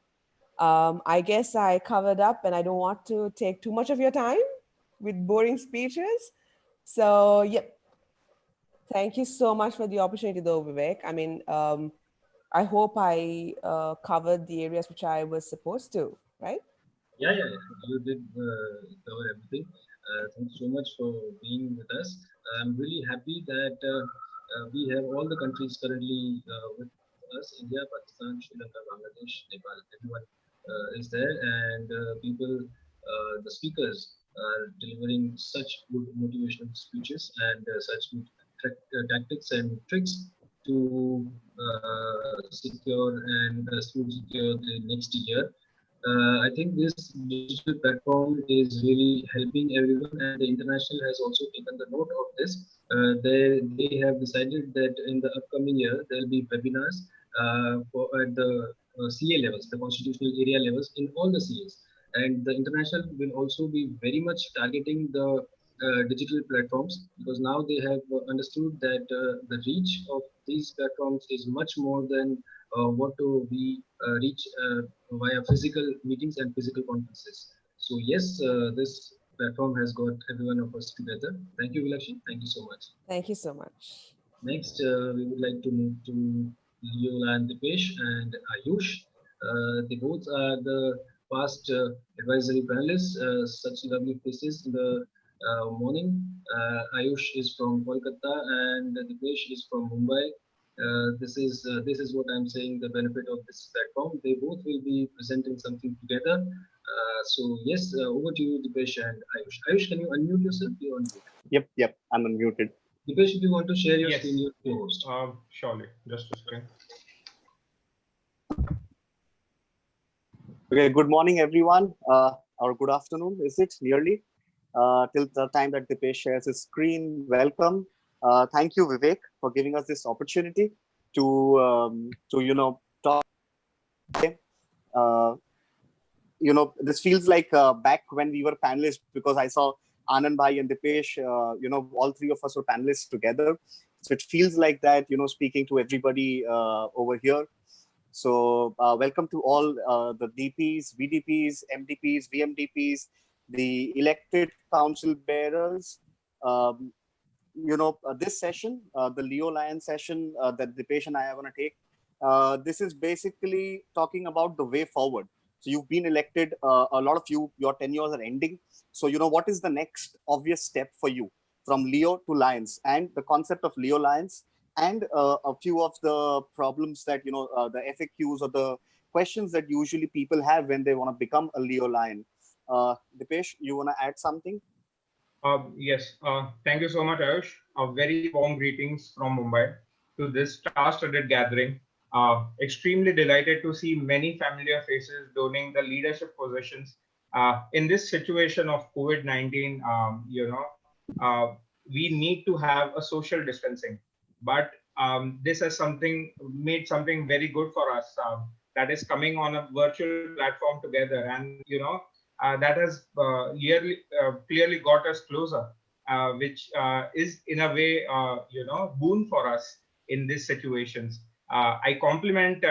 I guess I covered up, and I don't want to take too much of your time with boring speeches. So, yep, Thank you so much for the opportunity, though, Vivek. I mean, I hope I covered the areas which I was supposed to, right? Yeah. You did cover everything. Thanks so much for being with us. I'm really happy that we have all the countries currently with us: India, Pakistan, Sri Lanka, Bangladesh, Nepal. Everyone is there, and the speakers are delivering such good motivational speeches and such good tactics and tricks to secure and to secure the next year. I think this digital platform is really helping everyone, and the international has also taken the note of this. They have decided that in the upcoming year there will be webinars for at the CA levels, the constitutional area levels in all the CAs, and the international will also be very much targeting the digital platforms, because now they have understood that the reach of these platforms is much more than what we reach via physical meetings and physical conferences. So yes, this platform has got every one of us together. Thank you, Vilakshi. Thank you so much. Thank you so much. Next, we would like to move to Leola and Dipesh and Ayush. They both are the past advisory panelists, such lovely faces in the morning. Ayush is from Kolkata and Dipesh is from Mumbai. This is what I'm saying, the benefit of this platform. They both will be presenting something together. So yes, over to you, Dipesh and Ayush. Ayush, can you unmute yourself? You're unmuted. Yep, I'm unmuted. Dipesh, if you want to share your Yes. screen, you're co-host. Surely, just a second. Okay, good morning, everyone, or good afternoon, is it nearly? Till the time that Dipesh shares his screen, welcome. Thank you, Vivek, for giving us this opportunity to talk. This feels like back when we were panelists, because I saw Anand Bhai and Dipesh, all three of us were panelists together. So it feels like that, speaking to everybody over here. So welcome to all the DPs, VDPs, MDPs, VMDPs, the elected council bearers. This session, the Leo Lion session that Dipesh and I are going to take, this is basically talking about the way forward. So you've been elected, a lot of you, your tenures are ending. So, what is the next obvious step for you from Leo to Lions, and the concept of Leo Lions, and a few of the problems that, the FAQs or the questions that usually people have when they want to become a Leo Lion. Dipesh, you want to add something? Yes, thank you so much, Ayush. A very warm greetings from Mumbai to this star-studded gathering. Extremely delighted to see many familiar faces donning the leadership positions. In this situation of COVID-19, we need to have a social distancing. But this has made something very good for us, that is coming on a virtual platform together. And, that has clearly got us closer, which is in a way, boon for us in these situations. I compliment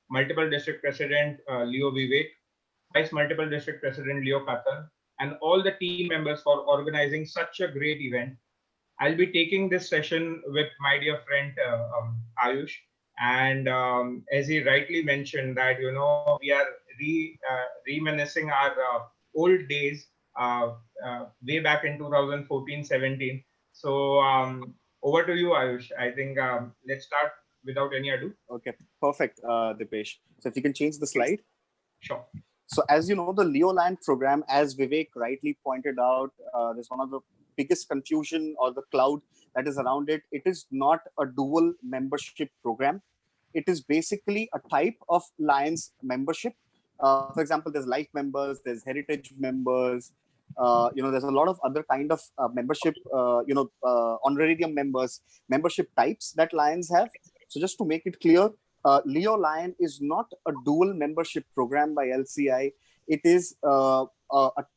multiple district president Leo Vivek, vice multiple district president Leo Katan, and all the team members for organizing such a great event. I'll be taking this session with my dear friend Ayush, and as he rightly mentioned that we are reminiscing our old days way back in 2014-17. So over to you, Ayush. I think let's start without any ado. Okay, perfect, Dipesh. So if you can change the slide. Sure. So as you know, the Leo Lion program, as Vivek rightly pointed out, is one of the biggest confusion or the cloud that is around it. It is not a dual membership program. It is basically a type of Lions membership. For example, there's life members, there's heritage members, there's a lot of other kind of membership, honorarium members, membership types that Lions have. So just to make it clear, Leo Lion is not a dual membership program by LCI. It is a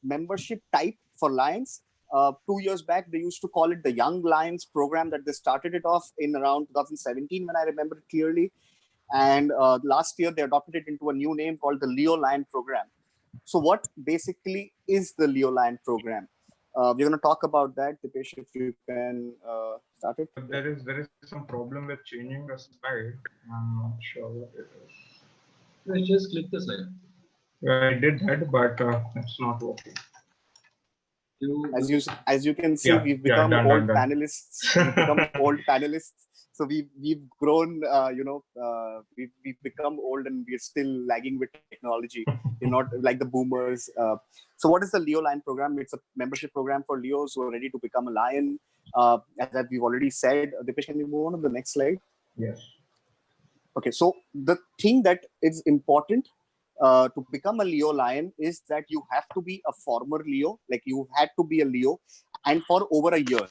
membership type for Lions. 2 years back, they used to call it the Young Lions program, that they started it off in around 2017, when I remember it clearly. And last year, they adopted it into a new name called the Leo Lion program. So what basically is the Leo Lion program? we're going to talk about that. Dipesh, if you can start it. There is some problem with changing the slide. I'm not sure what it is. Let's just click the slide. I did that, but it's not working. As you can see, we've become old panelists. We've become old panelists. So we've grown. We've become old, and we're still lagging with technology. We're not like the boomers. So what is the Leo Lion program? It's a membership program for Leos who are ready to become a lion. As we've already said. Dipesh, can you move on to the next slide? Yes. Okay. So the thing that is important to become a Leo Lion is that you have to be a former Leo, like you had to be a Leo, and for over a year,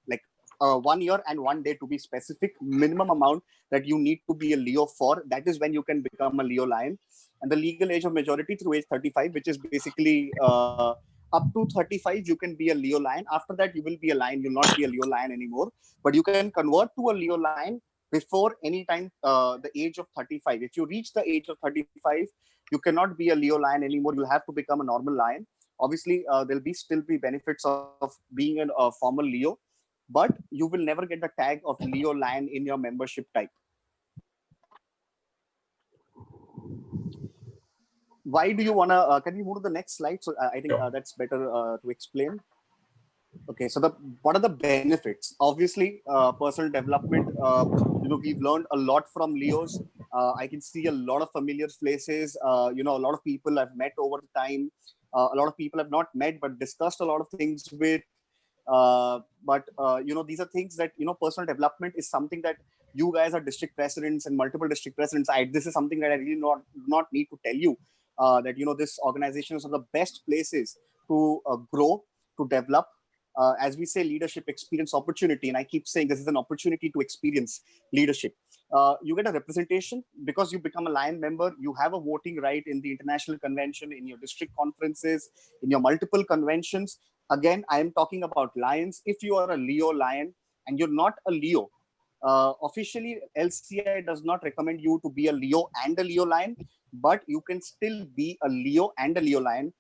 like 1 year and 1 day to be specific, minimum amount that you need to be a Leo for. That is when you can become a Leo Lion. And the legal age of majority through age 35, which is basically up to 35, you can be a Leo Lion. After that, you will be a lion. You'll not be a Leo Lion anymore, but you can convert to a Leo Lion before any time the age of 35. If you reach the age of 35, you cannot be a Leo Lion anymore. You'll have to become a normal lion. Obviously, there'll still be benefits of being a former Leo, but you will never get the tag of Leo Lion in your membership type. Why do you want to, can we move to the next slide? So I think that's better to explain. Okay, so what are the benefits? Obviously, personal development. We've learned a lot from Leos. I can see a lot of familiar faces. A lot of people I've met over time. A lot of people I've not met but discussed a lot of things with. These are things that personal development is something that you guys are district presidents and multiple district presidents. This is something that I really not need to tell you. That this organization is one of the best places to grow, to develop. As we say, leadership experience opportunity, and I keep saying this is an opportunity to experience leadership. You get a representation because you become a Lion member. You have a voting right in the international convention, in your district conferences, in your multiple conventions. Again, I am talking about lions. If you are a Leo Lion and you're not a Leo, officially LCI does not recommend you to be a Leo and a Leo Lion, but you can still be a Leo and a Leo Lion.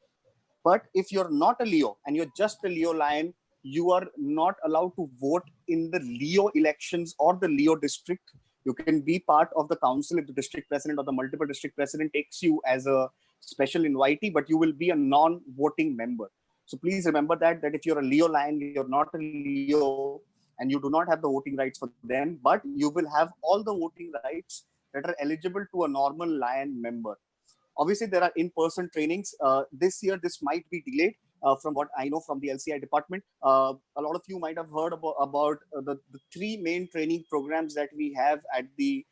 But if you're not a Leo and you're just a Leo Lion, you are not allowed to vote in the Leo elections or the Leo district. You can be part of the council if the district president or the multiple district president takes you as a special invitee, but you will be a non-voting member. So please remember that if you're a Leo Lion, you're not a Leo and you do not have the voting rights for them, but you will have all the voting rights that are eligible to a normal Lion member. Obviously, there are in-person trainings. This year, this might be delayed from what I know from the LCI department. A lot of you might have heard about the three main training programs that we have at the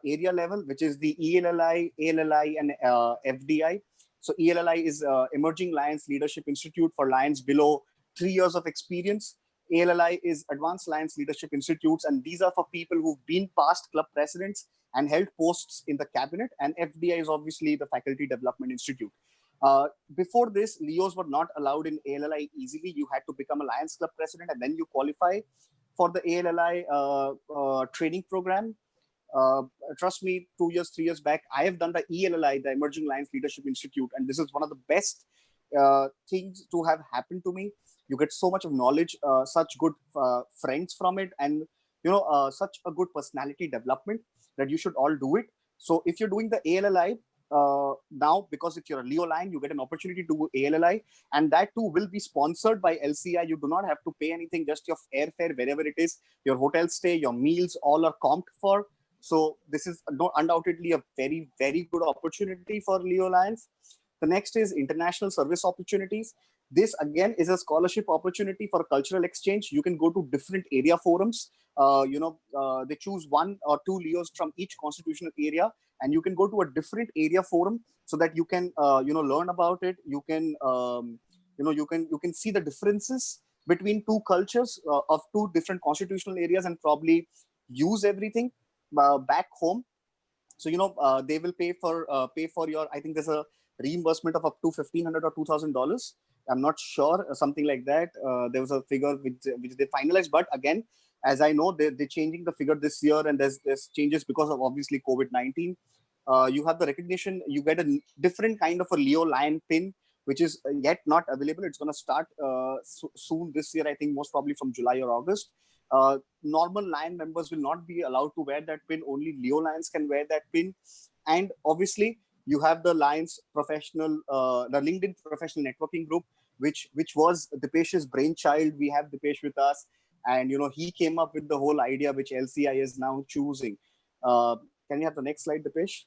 area level, which is the ELLI, ALLI, and FDI. So ELLI is Emerging Lions Leadership Institute for lions below 3 years of experience. ALLI is Advanced Lions Leadership Institutes, and these are for people who've been past club presidents and held posts in the cabinet. And FDI is obviously the Faculty Development Institute. Before this, Leos were not allowed in ALLI easily. You had to become a Lions Club president and then you qualify for the ALLI training program. Trust me, 2 years, 3 years back, I have done the ELLI, the Emerging Lions Leadership Institute, and this is one of the best things to have happened to me. You get so much of knowledge, such good friends from it, and such a good personality development that you should all do it. So if you're doing the ALLI now, because if you're a Leo Lion, you get an opportunity to do ALLI, and that too will be sponsored by LCI. You do not have to pay anything, just your airfare, wherever it is, your hotel stay, your meals, all are comped for. So this is undoubtedly a very, very good opportunity for Leo Lions. The next is international service opportunities. This again is a scholarship opportunity for cultural exchange. You can go to different area forums. They choose 1 or 2 Leos from each constitutional area, and you can go to a different area forum so that you can learn about it. You can you can see the differences between 2 cultures of 2 different constitutional areas and probably use everything back home. So they will pay for your, I think there's a reimbursement of up to $1,500 or $2,000. I'm not sure, something like that. There was a figure which they finalized, but again, as I know, they're changing the figure this year, and there's changes because of obviously COVID-19. You have the recognition. You get a different kind of a Leo Lion pin, which is yet not available. It's going to start soon this year, I think most probably from July or August. Normal Lion members will not be allowed to wear that pin. Only Leo Lions can wear that pin. And obviously, you have the Lions professional, the LinkedIn professional networking group, which was Dipesh's brainchild. We have Dipesh with us, and he came up with the whole idea, which LCI is now choosing. Can you have the next slide, Dipesh?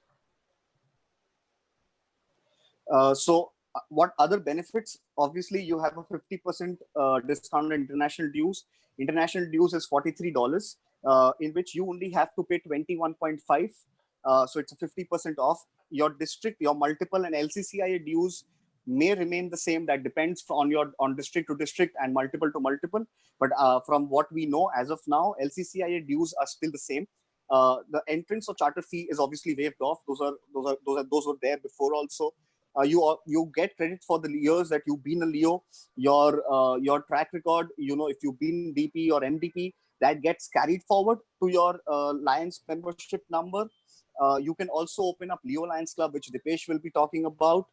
What other benefits? Obviously, you have a 50% discount on international dues. International dues is $43, in which you only have to pay 21.5. So it's a 50% off. Your district, your multiple and LCCIA dues may remain the same. That depends on district to district and multiple to multiple. But from what we know as of now, LCCIA dues are still the same. The entrance or charter fee is obviously waived off. Those were there before also. You get credit for the years that you've been a Leo, your track record. If you've been DP or MDP, that gets carried forward to your Lions membership number. You can also open up Leo Lions Club, which Dipesh will be talking about.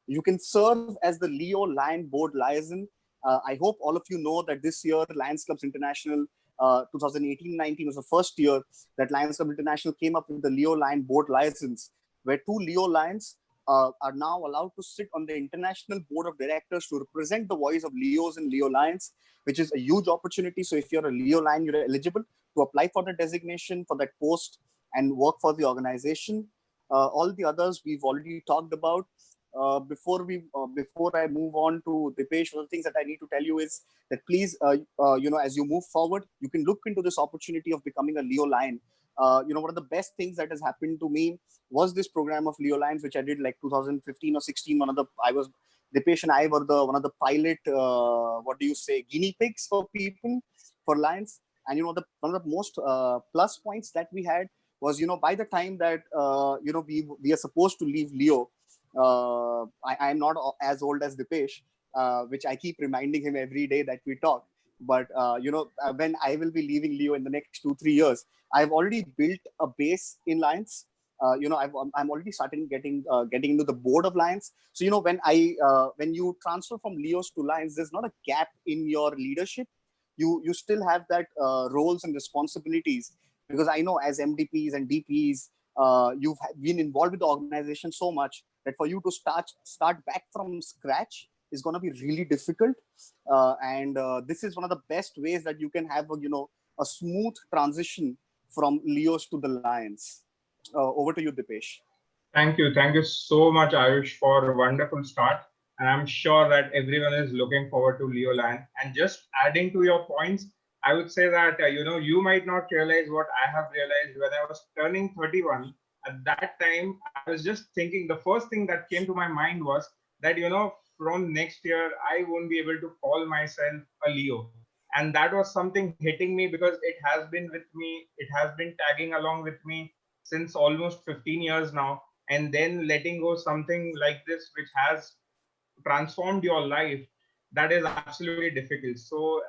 You can serve as the Leo Lion Board Liaison. I hope all of you know that this year Lions Clubs International 2018-19 was the first year that Lions Club International came up with the Leo Lion Board Liaisons, where 2 Leo Lions are now allowed to sit on the international board of directors to represent the voice of Leos and Leo Lions, which is a huge opportunity. So if you're a Leo Lion, you're eligible to apply for the designation for that post and work for the organization. All the others we've already talked about. Before I move on to Dipesh, one of the things that I need to tell you is that please, as you move forward, you can look into this opportunity of becoming a Leo Lion. One of the best things that has happened to me was this program of Leo Lions, which I did like 2015 or 16. Dipesh and I were one of the pilot, guinea pigs for people, for Lions. And one of the most plus points that we had was, by the time that we are supposed to leave Leo, I am not as old as Dipesh, which I keep reminding him every day that we talk. But when I will be leaving Leo in the next 2-3 years, I've already built a base in Lions. I'm already starting getting into the board of Lions. So when you transfer from Leos to Lions, there's not a gap in your leadership. You still have that roles and responsibilities, because I know as MDPs and DPs, you've been involved with the organization so much that for you to start back from scratch is going to be really difficult. And this is one of the best ways that you can have a smooth transition from Leos to the Lions. Over to you, Dipesh. Thank you so much, Ayush, for a wonderful start. And I'm sure that everyone is looking forward to Leo Lion. And just adding to your points, I would say that you might not realize what I have realized when I was turning 31. At that time, I was just thinking, the first thing that came to my mind was that from next year I won't be able to call myself a Leo. And that was something hitting me, because it has been with me, it has been tagging along with me since almost 15 years now. And then letting go something like this, which has transformed your life, that is absolutely difficult. So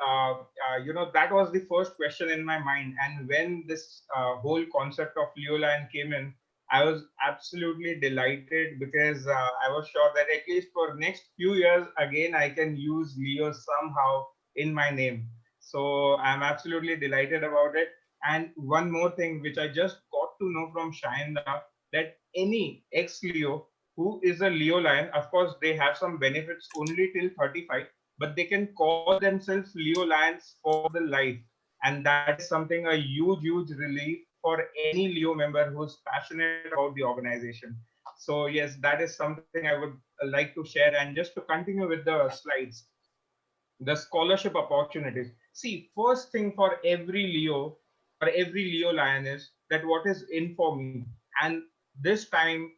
that was the first question in my mind. And when this whole concept of Leo Lion came in, I was absolutely delighted, because I was sure that at least for next few years, again, I can use Leo somehow in my name. So I'm absolutely delighted about it. And one more thing, which I just got to know from Shayenda, that any ex-Leo who is a Leo Lion, of course, they have some benefits only till 35, but they can call themselves Leo Lions for the life. And that is something, a huge relief for any Leo member who's passionate about the organization. So yes, that is something I would like to share. And just to continue with the slides, the scholarship opportunities. See, first thing for every Leo Lion is that what is in for me. And this time,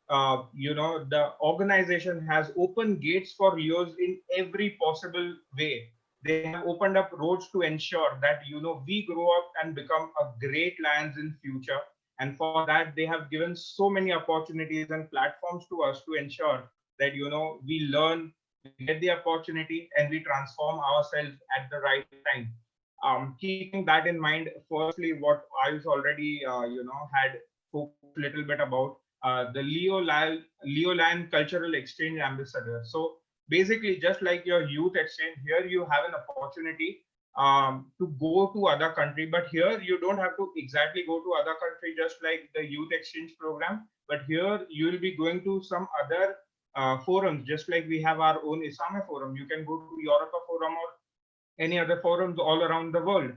the organization has opened gates for Leos in every possible way. They have opened up roads to ensure that we grow up and become a great Lions in future. And for that, they have given so many opportunities and platforms to us to ensure that we learn, we get the opportunity, and we transform ourselves at the right time. Keeping that in mind, firstly, what I was already had focused a little bit about, the Leo Lion Cultural Exchange Ambassador. So basically just like your youth exchange, here you have an opportunity to go to other country, but here you don't have to exactly go to other country just like the youth exchange program, but here you will be going to some other forums, just like we have our own ISAME forum. You can go to Europa forum or any other forums all around the world.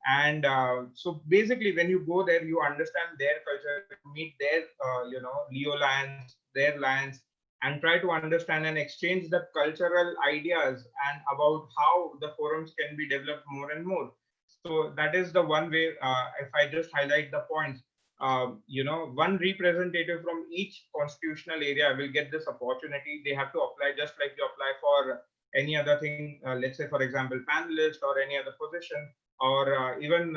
And so basically when you go there, you understand their culture, meet their Leo Lions, their Lions, and try to understand and exchange the cultural ideas and about how the forums can be developed more and more. So that is the one way. If I just highlight the points, one representative from each constitutional area will get this opportunity. They have to apply just like you apply for any other thing, let's say for example panelist or any other position, or even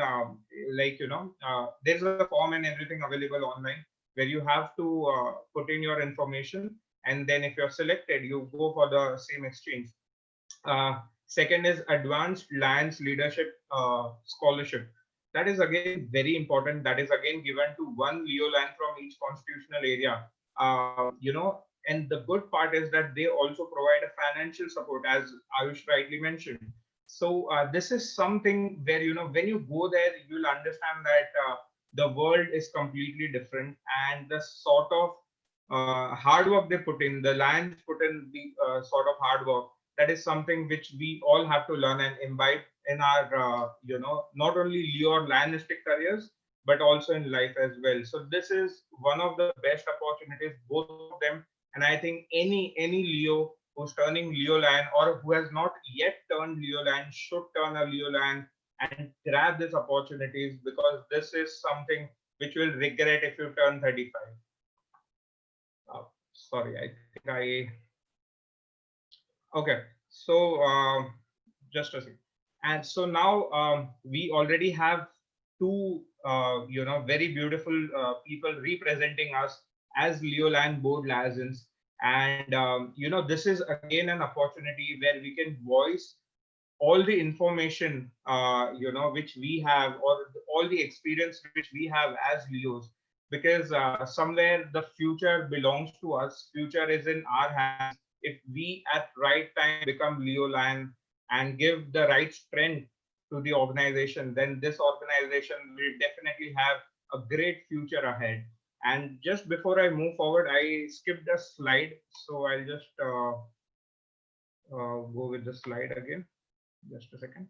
there's a form and everything available online where you have to put in your information, and then if you're selected you go for the same exchange. Second is advanced Lions leadership scholarship. That is again very important. That is again given to one Leo Lion from each constitutional area. And the good part is that they also provide a financial support, as Ayush rightly mentioned. So this is something where, when you go there, you'll understand that the world is completely different, and the sort of hard work they put in, the Lions put in the sort of hard work, that is something which we all have to learn and imbibe in our, not only Leo or Lionistic careers, but also in life as well. So this is one of the best opportunities, both of them. And I think any Leo who's turning Leo Lion or who has not yet turned Leo Lion should turn a Leo Lion and grab these opportunities, because this is something which will regret if you turn 35. Sorry, I think okay. So just a second. And so now we already have two, very beautiful people representing us as Leo Lion board liaisons. And, this is again an opportunity where we can voice all the information, which we have, or all the experience which we have as Leos, because somewhere the future belongs to us. Future is in our hands. If we at right time become Leo Lion and give the right strength to the organization, then this organization will definitely have a great future ahead. And just before I move forward, I skipped a slide, so I'll just go with the slide again. Just a second.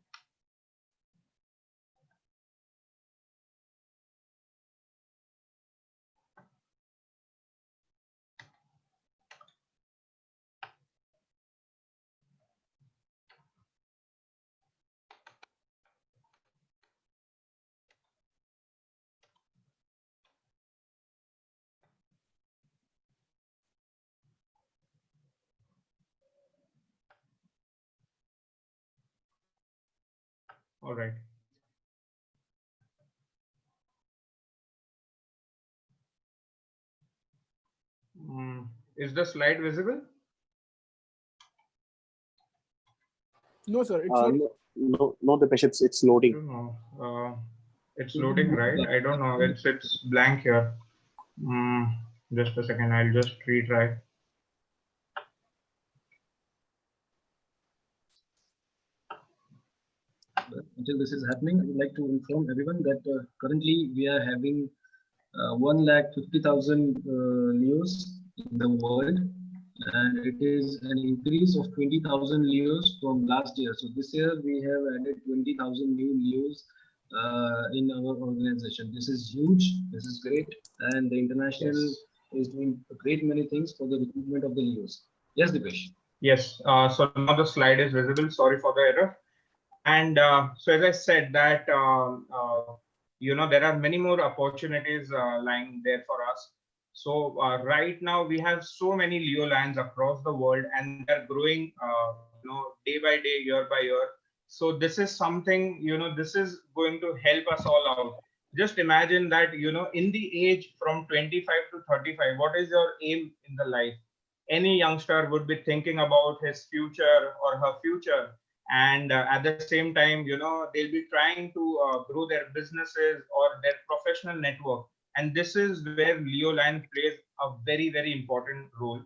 All right. Is the slide visible? No, sir. It's not. No, Dipesh, it's loading. I don't know. It's loading, right? I don't know. It's blank here. Just a second. I'll just retry. Until this is happening, I would like to inform everyone that currently we are having 150,000 Leos in the world, and it is an increase of 20,000 Leos from last year. So this year we have added 20,000 new Leos in our organization. This is huge. This is great, and the international is doing a great many things for the recruitment of the Leos. Yes, Dipesh. Yes. So now the slide is visible. Sorry for the error. And so as I said that, there are many more opportunities lying there for us. So right now we have so many Leo Lions across the world, and they're growing, day by day, year by year. So this is something, this is going to help us all out. Just imagine that, in the age from 25 to 35, what is your aim in the life? Any youngster would be thinking about his future or her future. And at the same time, they'll be trying to grow their businesses or their professional network. And this is where Leo Lion plays a very, very important role.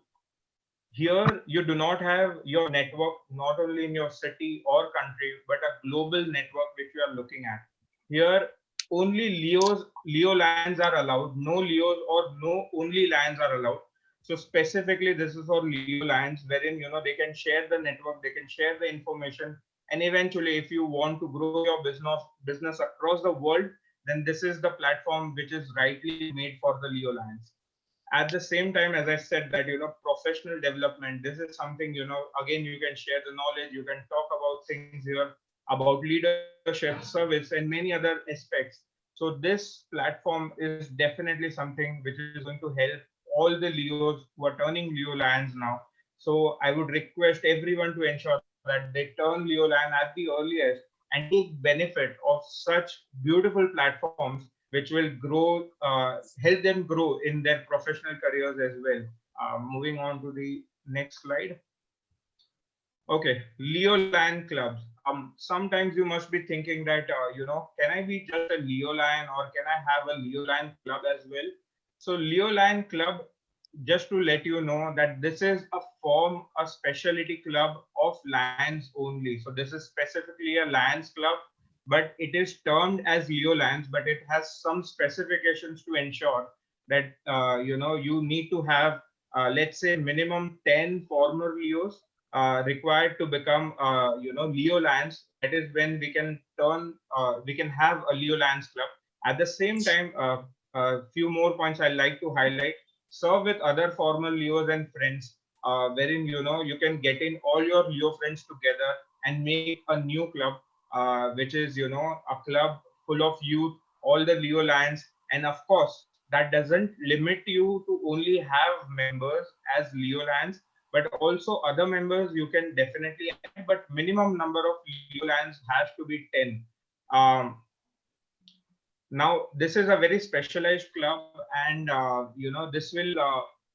here you do not have your network not only in your city or country, but a global network which you are looking at. Here only Leo lands are allowed, no Leos or no only lands are allowed. So specifically this is for Leo lands, wherein they can share the network, they can share the information, and eventually if you want to grow your business across the world, then this is the platform which is rightly made for the Leo lands. At the same time, as I said, that professional development, this is something, again, you can share the knowledge, you can talk about things here about leadership, service, and many other aspects. So this platform is definitely something which is going to help all the Leos who are turning Leo lands now. So I would request everyone to ensure that they turn Leo land at the earliest and take benefit of such beautiful platforms which will grow, help them grow in their professional careers as well. Moving on to the next slide. Okay, Leo Lion clubs. Sometimes you must be thinking that, can I be just a Leo Lion or can I have a Leo Lion club as well? So Leo Lion club, just to let you know that this is a specialty club of Lions only. So this is specifically a Lions club, but it is termed as Leo Lions, but it has some specifications to ensure that, you need to have, let's say, minimum 10 former Leos required to become Leo Lions. That is when we can have a Leo Lions club. At the same time, a few more points I'd like to highlight: serve with other former Leos and friends, wherein you can get in all your Leo friends together and make a new club, which is a club full of youth, all the Leo Lions. And of course that doesn't limit you to only have members as Leo Lions, but also other members you can definitely add, but minimum number of Leo lands has to be 10. Now this is a very specialized club, and this will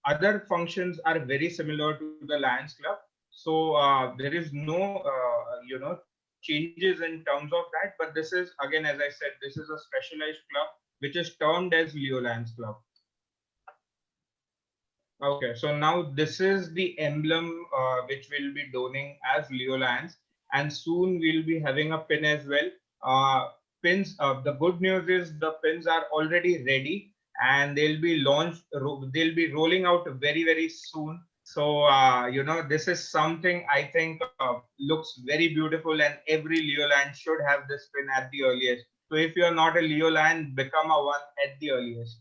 other functions are very similar to the Lions club. So there is no changes in terms of that, but this is, again, as I said, this is a specialized club which is termed as Leo Lions club. Okay, so now this is the emblem which we'll be donning as Leo Lions, and soon we'll be having a pin as well. Pins. The good news is the pins are already ready, and they'll be launched. They'll be rolling out very soon. So this is something I think looks very beautiful, and every Leo Lion should have this pin at the earliest. So if you are not a Leo Lion, become a one at the earliest.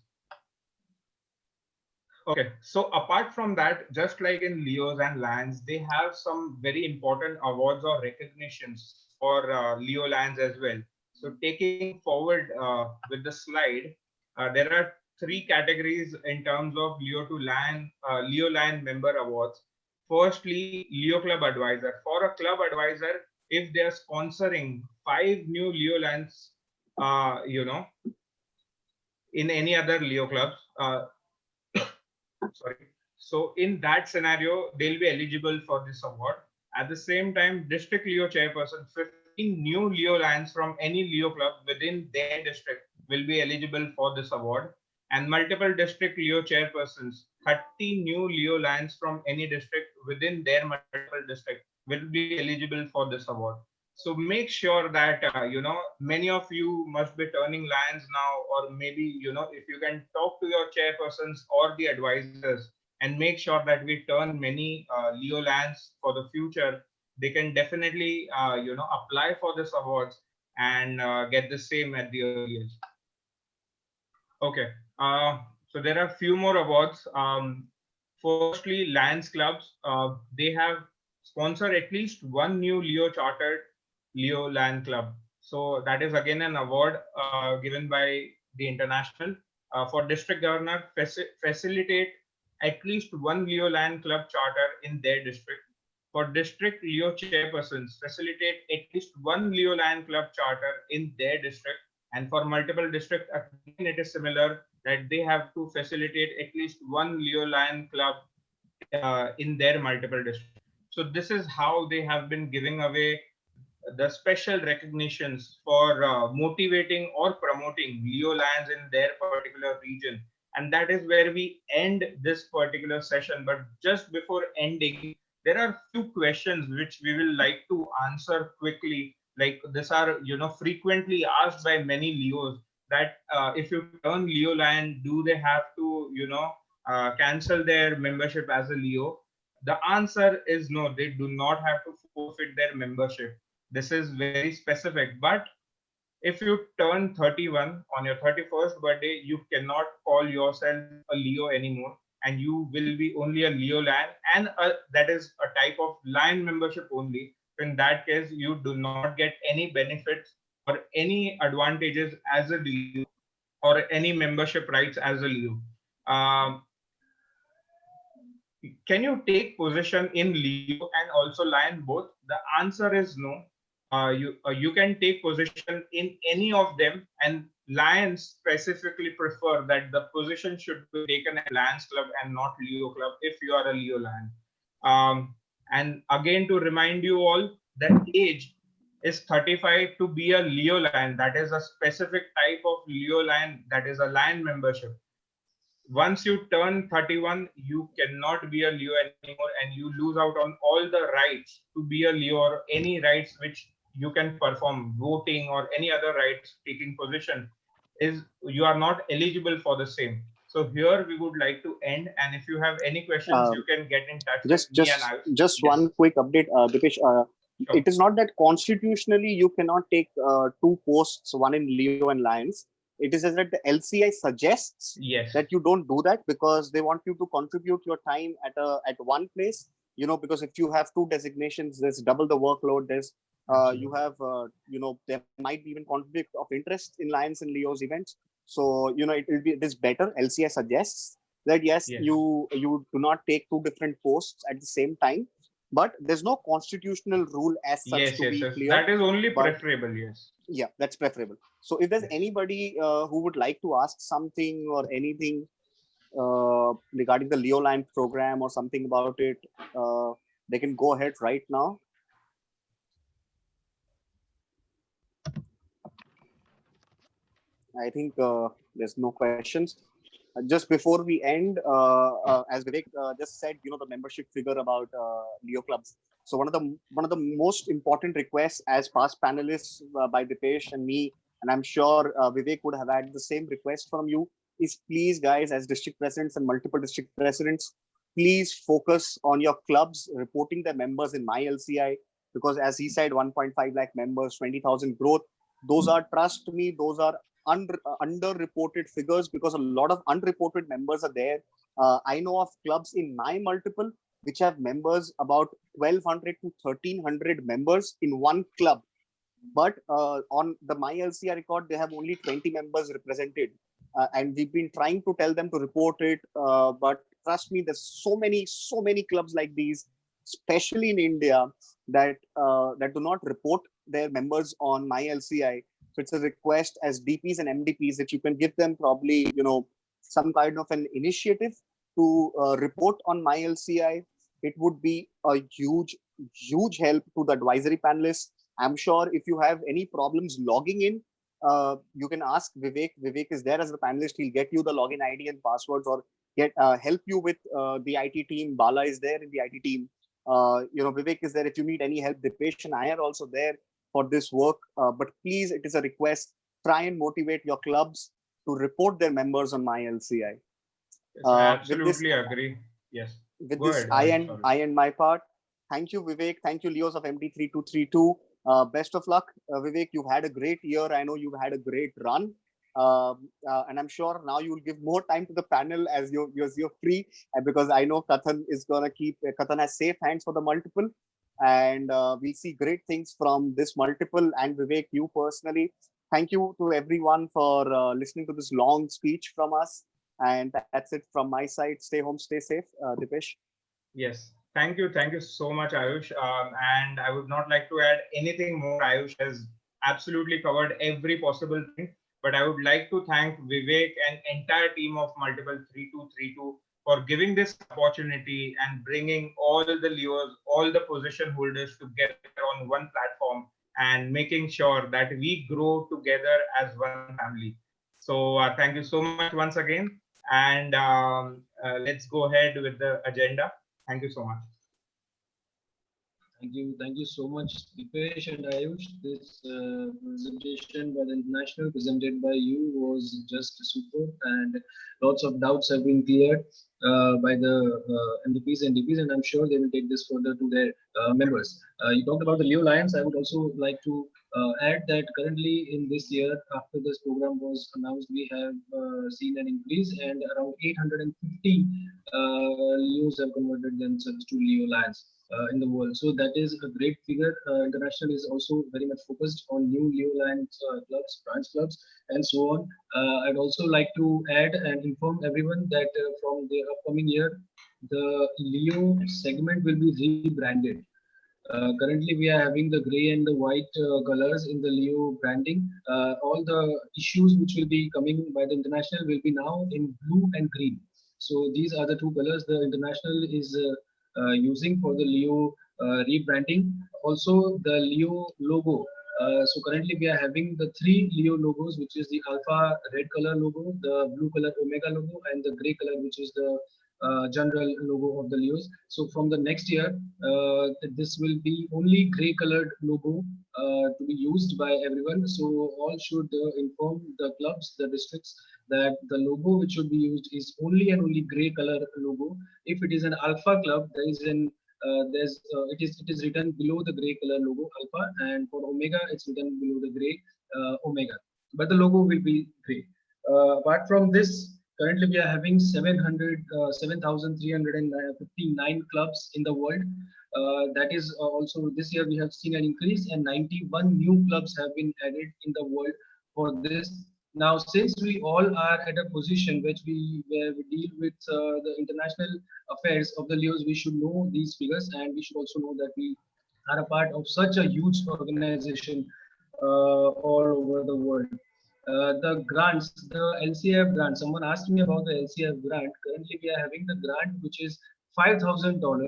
Okay, so apart from that, just like in Leos and Lions, they have some very important awards or recognitions for Leo Lions as well. So taking forward with the slide, there are 3 categories in terms of Leo Lion member awards. Firstly, Leo Club Advisor. For a club advisor, if they are sponsoring 5 new Leo Lions, in any other Leo clubs, so in that scenario, they'll be eligible for this award. At the same time, District Leo Chairperson, 15 new Leo Lions from any Leo club within their district will be eligible for this award. And multiple District Leo Chairpersons, 30 new Leo Lions from any district within their multiple district will be eligible for this award. So make sure that, many of you must be turning Lions now, or maybe, if you can talk to your chairpersons or the advisors and make sure that we turn many Leo Lions for the future, they can definitely, apply for this awards and get the same at the earliest. Okay, so there are a few more awards. Firstly, Lions clubs, they have sponsored at least 1 new Leo chartered Leo Lion club. So that is again an award given by the international. For district governor, facilitate at least 1 Leo Lion club charter in their district. For district Leo chairpersons, facilitate at least 1 Leo Lion club charter in their district. And for multiple districts, again, it is similar, that they have to facilitate at least 1 Leo Lion club in their multiple districts. So this is how they have been giving away the special recognitions for motivating or promoting Leo Lions in their particular region. And that is where we end this particular session. But just before ending, there are few questions which we will like to answer quickly. Like these are, frequently asked by many Leos, that if you turn Leo Lion, do they have to, cancel their membership as a Leo? The answer is no, they do not have to forfeit their membership. This is very specific. But if you turn 31 on your 31st birthday, you cannot call yourself a Leo anymore, and you will be only a Leo Lion, and that is a type of Lion membership only. In that case, you do not get any benefits or any advantages as a Leo, or any membership rights as a Leo. Can you take position in Leo and also Lion both? The answer is no. You can take position in any of them, and Lions specifically prefer that the position should be taken at Lions Club and not Leo Club if you are a Leo Lion. And again, to remind you all, that age is 35 to be a Leo Lion. That is a specific type of Leo Lion, that is a Lion membership. Once you turn 31, you cannot be a Leo anymore, and you lose out on all the rights to be a Leo, or any rights which you can perform, voting or any other rights, taking position, is you are not eligible for the same. So here we would like to end, and if you have any questions, you can get in touch with me and I. Just one quick update, Dipesh. Sure. It is not that constitutionally you cannot take two posts, one in Leo and Lions. It is that the LCI suggests that you don't do that, because they want you to contribute your time at one place. Because if you have two designations, there's double the workload. There's you have there might be even conflict of interest in Lions and Leo's events. So it is better. LCI suggests that you do not take two different posts at the same time. But there's no constitutional rule as such to be clear. That is only preferable, Yeah, that's preferable. So if there's anybody who would like to ask something or anything regarding the Leo Lion program or something about it, they can go ahead right now. I think there's no questions. Just before we end, as Vivek just said, the membership figure about Leo clubs. So one of the most important requests as past panelists by Dipesh and me, and I'm sure Vivek would have had the same request from you, is please, guys, as district presidents and multiple district presidents, please focus on your clubs reporting their members in MyLCI, because as he said, 1.5 lakh members, 20,000 growth. Those are, trust me, those are underreported figures, because a lot of unreported members are there. I know of clubs in my multiple which have members about 1,200 to 1,300 members in one club, but on the MyLCI record they have only 20 members represented, and we've been trying to tell them to report it, but trust me, there's so many clubs like these, especially in India, that do not report their members on MyLCI. So it's a request as DPs and MDPs that you can give them probably, some kind of an initiative to report on MyLCI. It would be a huge help to the advisory panelists. I'm sure if you have any problems logging in, you can ask Vivek. Vivek is there as a panelist. He'll get you the login ID and passwords, or help you with the IT team. Bala is there in the IT team. Vivek is there if you need any help. Dipesh and I are also there for this work, but please, it is a request, try and motivate your clubs to report their members on MyLCI. Yes, I absolutely agree. Yes. With this, I end my part. Thank you, Vivek. Thank you, Leos of MD3232. Best of luck, Vivek. You've had a great year. I know you've had a great run. And I'm sure now you will give more time to the panel as you're free, because I know Kathan is going to keep, Kathan has safe hands for the multiple. And we'll see great things from this multiple. And Vivek, you personally, thank you to everyone for listening to this long speech from us. And that's it from my side. Stay home, stay safe. Dipesh. Yes, thank you so much, Ayush. And I would not like to add anything more. Ayush has absolutely covered every possible thing. But I would like to thank Vivek and entire team of Multiple 3232 for giving this opportunity and bringing all the Leos, all the position holders together on one platform and making sure that we grow together as one family. So thank you so much once again. And let's go ahead with the agenda. Thank you so much. Thank you so much, Dipesh and Ayush. This presentation by the International presented by you was just super, and lots of doubts have been cleared by the MDPs and DPs, and I'm sure they will take this further to their members. You talked about the Leo Lions. I would also like to add that currently in this year, after this program was announced, we have seen an increase, and around 850 Leos have converted themselves to Leo Lions in the world. So that is a great figure. International is also very much focused on new Leo Lions clubs, branch clubs, and so on. I'd also like to add and inform everyone that from the upcoming year, the Leo segment will be rebranded. Currently, we are having the gray and the white colors in the Leo branding. All the issues which will be coming by the International will be now in blue and green. So these are the two colors the International is using for the Leo rebranding. Also, the Leo logo. So currently we are having the 3 Leo logos, which is the alpha red color logo, the blue color omega logo, and the gray color, which is the general logo of the Leos. So from the next year, this will be only gray colored logo to be used by everyone. So all should inform the clubs, the districts, that the logo which should be used is only and only gray color logo. If it is an alpha club, there is an it is written below the gray color logo alpha, and for omega it's written below the gray omega, but the logo will be gray. Apart from this, currently we are having 7,359 clubs in the world. That is also this year we have seen an increase, and 91 new clubs have been added in the world for this. Now, since we all are at a position where we deal with the international affairs of the Leos, we should know these figures, and we should also know that we are a part of such a huge organization all over the world. The grants, the LCF grant, someone asked me about the LCF grant. Currently, we are having the grant, which is $5,000.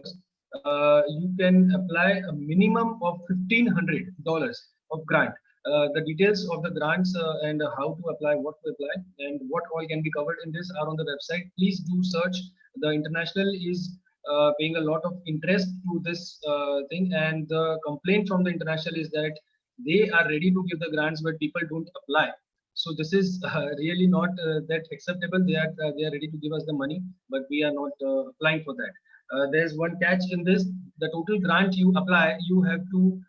You can apply a minimum of $1,500 of grant. The details of the grants and how to apply, what to apply, and what all can be covered in this are on the website. Please do search. The International is paying a lot of interest to this thing, and the complaint from the International is that they are ready to give the grants, but people don't apply. So this is really not that acceptable. They are ready to give us the money, but we are not applying for that. There's one catch in this. The total grant you apply, you have to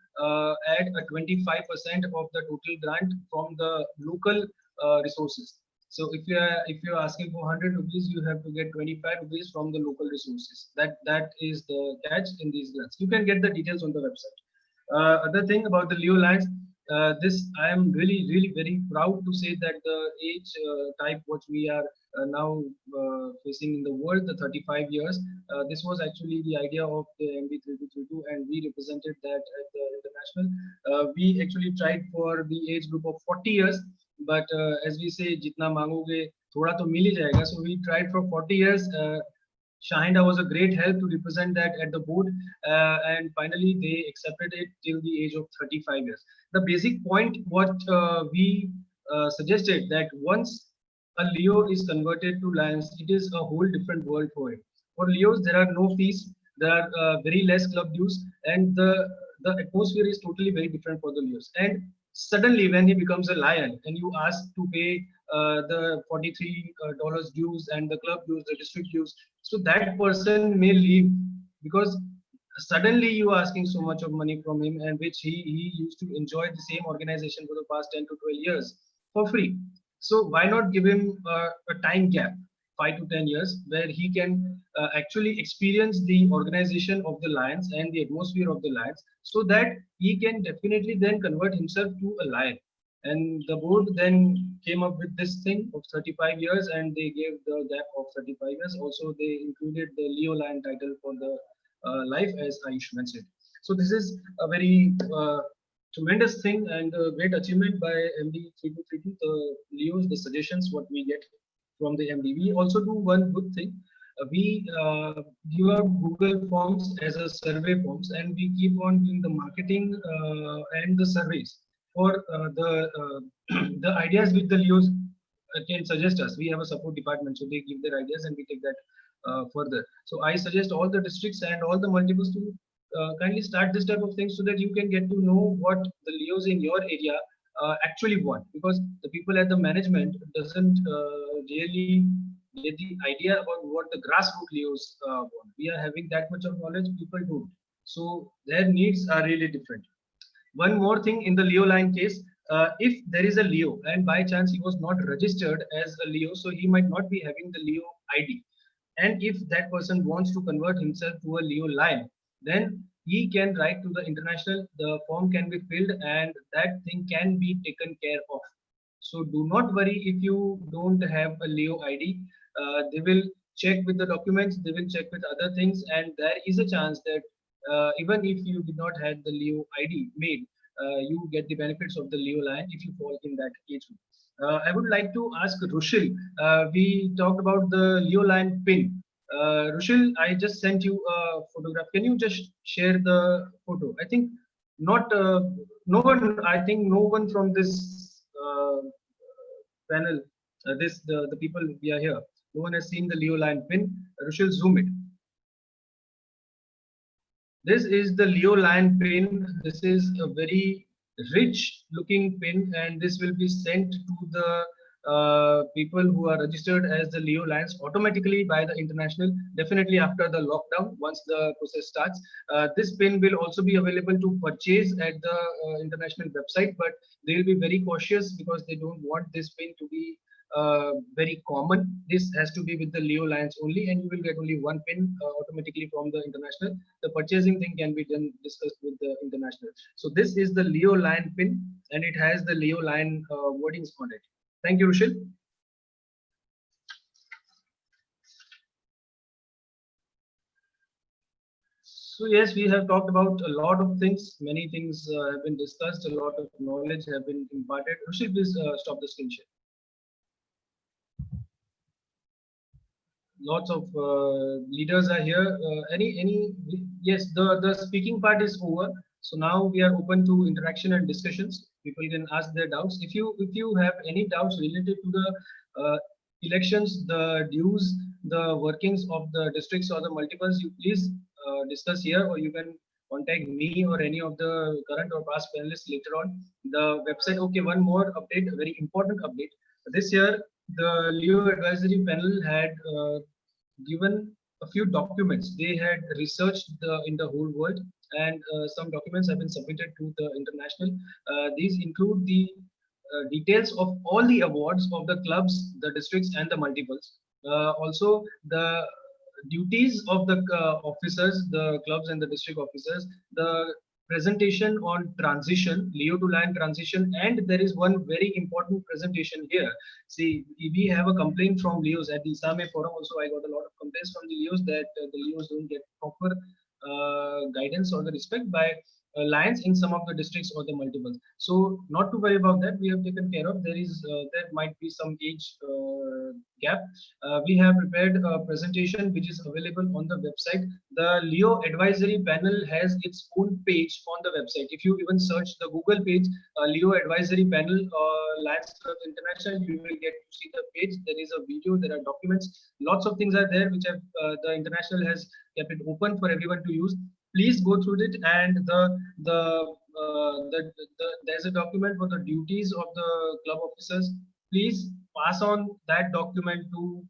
add a 25% of the total grant from the local resources. So if you are asking for 100 rupees, you have to get 25 rupees from the local resources. That is the catch in these grants. You can get the details on the website. Other thing about the Leo Lions, this I am really very proud to say that the age type what we are now facing in the world, the 35 years, this was actually the idea of the MB3232, and we represented that at the International. We actually tried for the age group of 40 years, but as we say, jitna mangoge thoda to mil hi jayega. So we tried for 40 years. Shahinda was a great help to represent that at the board, and finally they accepted it till the age of 35 years. The basic point what we suggested, that once a Leo is converted to Lions, it is a whole different world for him. For Leos, there are no fees, there are very less club dues, and the atmosphere is totally very different for the Leos. And suddenly when he becomes a Lion and you ask to pay the $43 dues and the club dues, the district dues, so that person may leave, because suddenly you are asking so much of money from him, and which he used to enjoy the same organization for the past 10 to 12 years for free. So why not give him a time gap, 5 to 10 years, where he can actually experience the organization of the Lions and the atmosphere of the Lions, so that he can definitely then convert himself to a Lion. And the board then came up with this thing of 35 years, and they gave the gap of 35 years. Also, they included the Leo Lion title for the life, as Ayush mentioned. So this is a very tremendous thing and a great achievement by MD3232, the Leos, the suggestions what we get from the MD. We also do one good thing. We give out Google Forms as a survey forms, and we keep on doing the marketing and the surveys for the ideas which the Leos can suggest us. We have a support department, so they give their ideas and we take that further. So I suggest all the districts and all the multiples to kindly start this type of things so that you can get to know what the Leos in your area actually want, because the people at the management doesn't really get the idea about what the grassroots Leos want. We are having that much of knowledge, people don't. So their needs are really different. One more thing in the Leo line case, if there is a Leo and by chance he was not registered as a Leo, so he might not be having the Leo ID. And if that person wants to convert himself to a Leo line, then he can write to the international, the form can be filled and that thing can be taken care of. So do not worry if you don't have a Leo ID. They will check with the documents, they will check with other things, and there is a chance that even if you did not have the Leo ID made, you get the benefits of the Leo line if you fall in that age group. I would like to ask Rushil. We talked about the Leo line pin. Rushil, I just sent you a photograph. Can you just share the photo? I think not. No one. I think no one from this panel. The people we are here. No one has seen the Leo line pin. Rushil, zoom it. This is the Leo line pin. This is a very rich looking pin, and this will be sent to the people who are registered as the Leo Lions automatically by the international, definitely after the lockdown, once the process starts. This pin will also be available to purchase at the international website, but they will be very cautious because they don't want this pin to be very common. This has to be with the Leo Lions only, and you will get only one pin automatically from the international. The purchasing thing can be done discussed with the international. So this is the Leo Lion pin, and it has the Leo Lion wordings on it. Thank you, Rushil. So yes, we have talked about a lot of things. Many things have been discussed. A lot of knowledge have been imparted. Rushil, please stop the screen share. Lots of leaders are here. Yes, the speaking part is over. So now we are open to interaction and discussions. People can ask their doubts. If you have any doubts related to the elections, the dues, the workings of the districts or the multiples, you please discuss here, or you can contact me or any of the current or past panelists later on. The website. Okay, one more update, a very important update. This year, the Leo Advisory Panel had given a few documents. They had researched in the whole world, and some documents have been submitted to the international. These include the details of all the awards of the clubs, the districts, and the multiples. Also, the duties of the officers, the clubs and the district officers, the presentation on transition, Leo to Lion transition, and there is one very important presentation here. See, we have a complaint from Leos at the Isame forum. Also, I got a lot of complaints from the Leos that the Leos don't get proper guidance or the respect by Lions in some of the districts or the multiples. So not to worry about that, we have taken care of. There might be some age gap. We have prepared a presentation which is available on the website. The Leo Advisory Panel has its own page on the website. If you even search the Google page, Leo Advisory Panel Lions Club International, you will get to see the page. There is a video, there are documents, lots of things are there which have the international has kept it open for everyone to use. Please go through it, and there's a document for the duties of the club officers. Please pass on that document to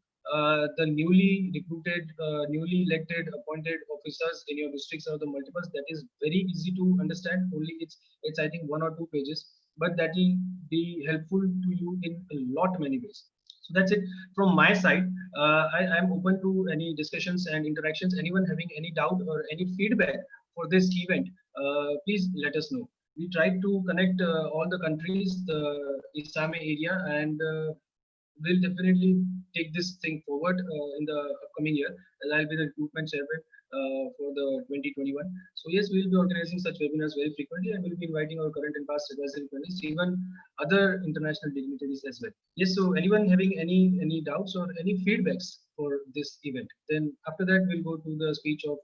the newly recruited, newly elected, appointed officers in your districts or the multiples. That is very easy to understand. Only it's I think 1 or 2 pages, but that will be helpful to you in a lot many ways. So that's it from my side. I am open to any discussions and interactions. Anyone having any doubt or any feedback for this event, please let us know. We tried to connect all the countries, the Isame area, and we'll definitely take this thing forward in the upcoming year, as I'll be the recruitment chairman for the 2021. So yes, we'll be organizing such webinars very frequently, and we'll be inviting our current and past advisory panelists, even other international dignitaries as well. Yes, so anyone having any doubts or any feedbacks for this event, then after that we'll go to the speech of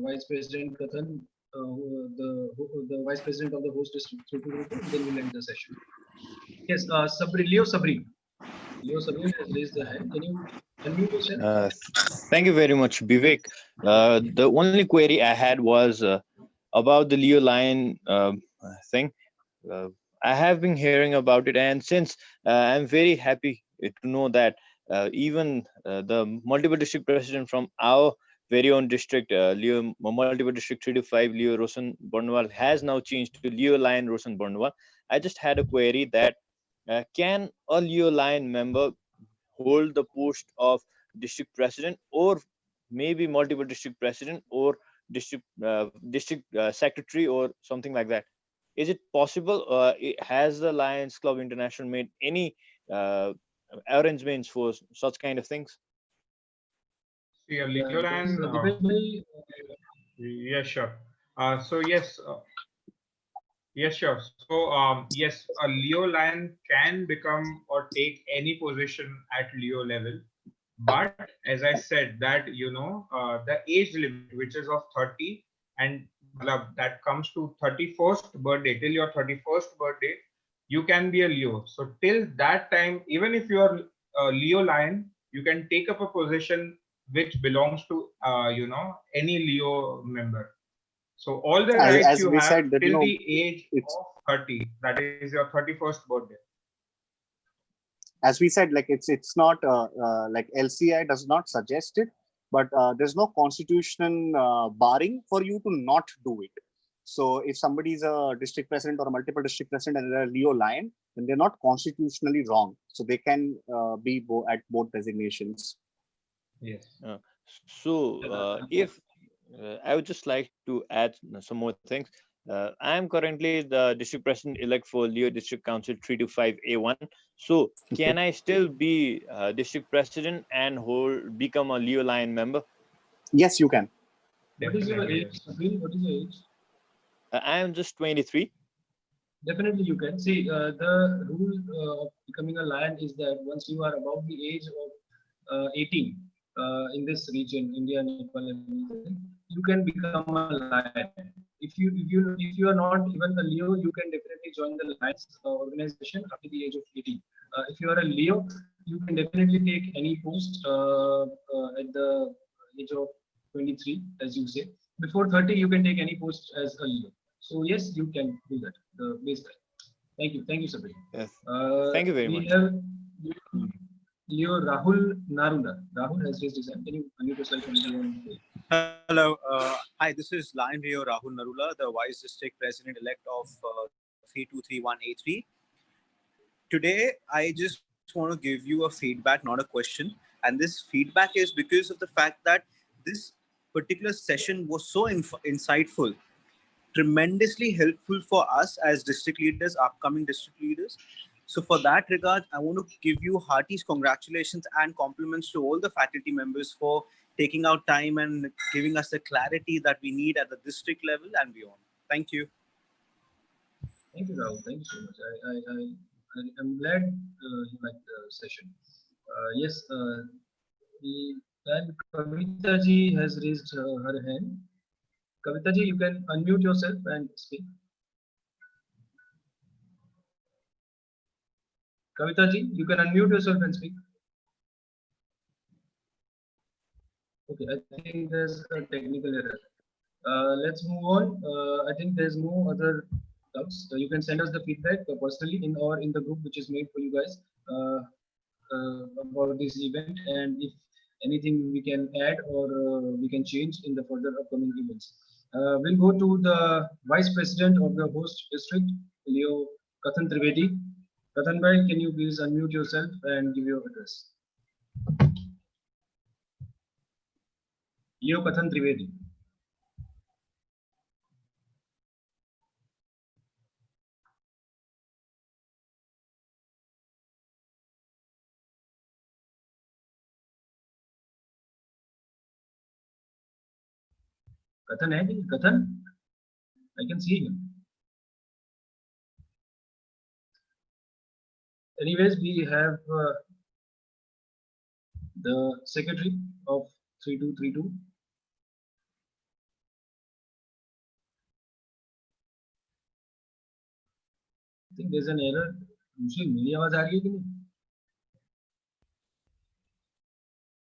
Vice President Kathan the vice president of the host district, then we'll end the session. Yes, Leo Sabri has raised the hand. Can you unmute yourself? Thank you very much, Vivek. The only query I had was about the Leo Lion thing. I have been hearing about it, and since I'm very happy to know that even the multiple district president from our very own district, Leo multiple district 3 to 5, Leo Rosen Burnwal, has now changed to Leo Lion Rosen Burnwal. I just had a query that can a Leo Lion member hold the post of district president, or maybe multiple district president, or district secretary, or something like that? Is it possible? Has the Lions Club International made any arrangements for such kind of things? Yeah, Leo Lion. Yeah, sure. So yes, yes, sure. So yes, a Leo Lion can become or take any position at Leo level, but as I said that the age limit, which is of 30, and that comes to 31st birthday, till your 31st birthday, you can be a Leo. So till that time, even if you are a Leo Lion, you can take up a position which belongs to any Leo member. So all the rights as you we have said that till the age of 30, that is your 31st birthday. As we said, like it's not like LCI does not suggest it, but there's no constitutional barring for you to not do it. So if somebody is a district president or a multiple district president and they're a Leo Lion, then they're not constitutionally wrong. So they can be at both designations. Yes. So if I would just like to add some more things. I am currently the district president elect for Leo District Council 3 to 5 A1. So can I still be district president and become a Leo Lion member? Yes, you can. What is your age? What is your age? I am just 23. Definitely you can. See, the rule of becoming a lion is that once you are above the age of 18 in this region, India, Nepal, you can become a lion. If you are not even a Leo, you can definitely join the Lions organization after the age of 18. If you are a Leo, you can definitely take any post at the age of 23, as you say. Before 30, you can take any post as a Leo. So yes, you can do that. The base guide. Thank you, Sabri. Yes. Thank you very much. We have Leo Rahul Narula. Rahul has raised his hand. Can you unmute yourself and be on stage? Hello. Hi, this is Lion Rio Rahul Narula, the Vice District President-elect of 3231A3. Today, I just want to give you a feedback, not a question. And this feedback is because of the fact that this particular session was so insightful, tremendously helpful for us as district leaders, upcoming district leaders. So for that regard, I want to give you hearty congratulations and compliments to all the faculty members for taking out time and giving us the clarity that we need at the district level and beyond. Thank you. Thank you, Rahul. Thank you so much. I'm glad you liked the session. Yes, and Kavita ji has raised her hand. Kavita ji, you can unmute yourself and speak. Kavita ji, you can unmute yourself and speak. Okay, I think there's a technical error. Let's move on. I think there's no other doubts. You can send us the feedback personally in the group which is made for you guys about this event, and if anything we can add or we can change in the further upcoming events. We'll go to the Vice President of the host district, Leo Kathan Trivedi. Kathan bhai, can you please unmute yourself and give your address? Leo Kathan Trivedi. Kathan, Kathan? I can see him. Anyways, we have the secretary of 3232. think there's an error. दूसरी मेरी आवाज आ रही है कि नहीं?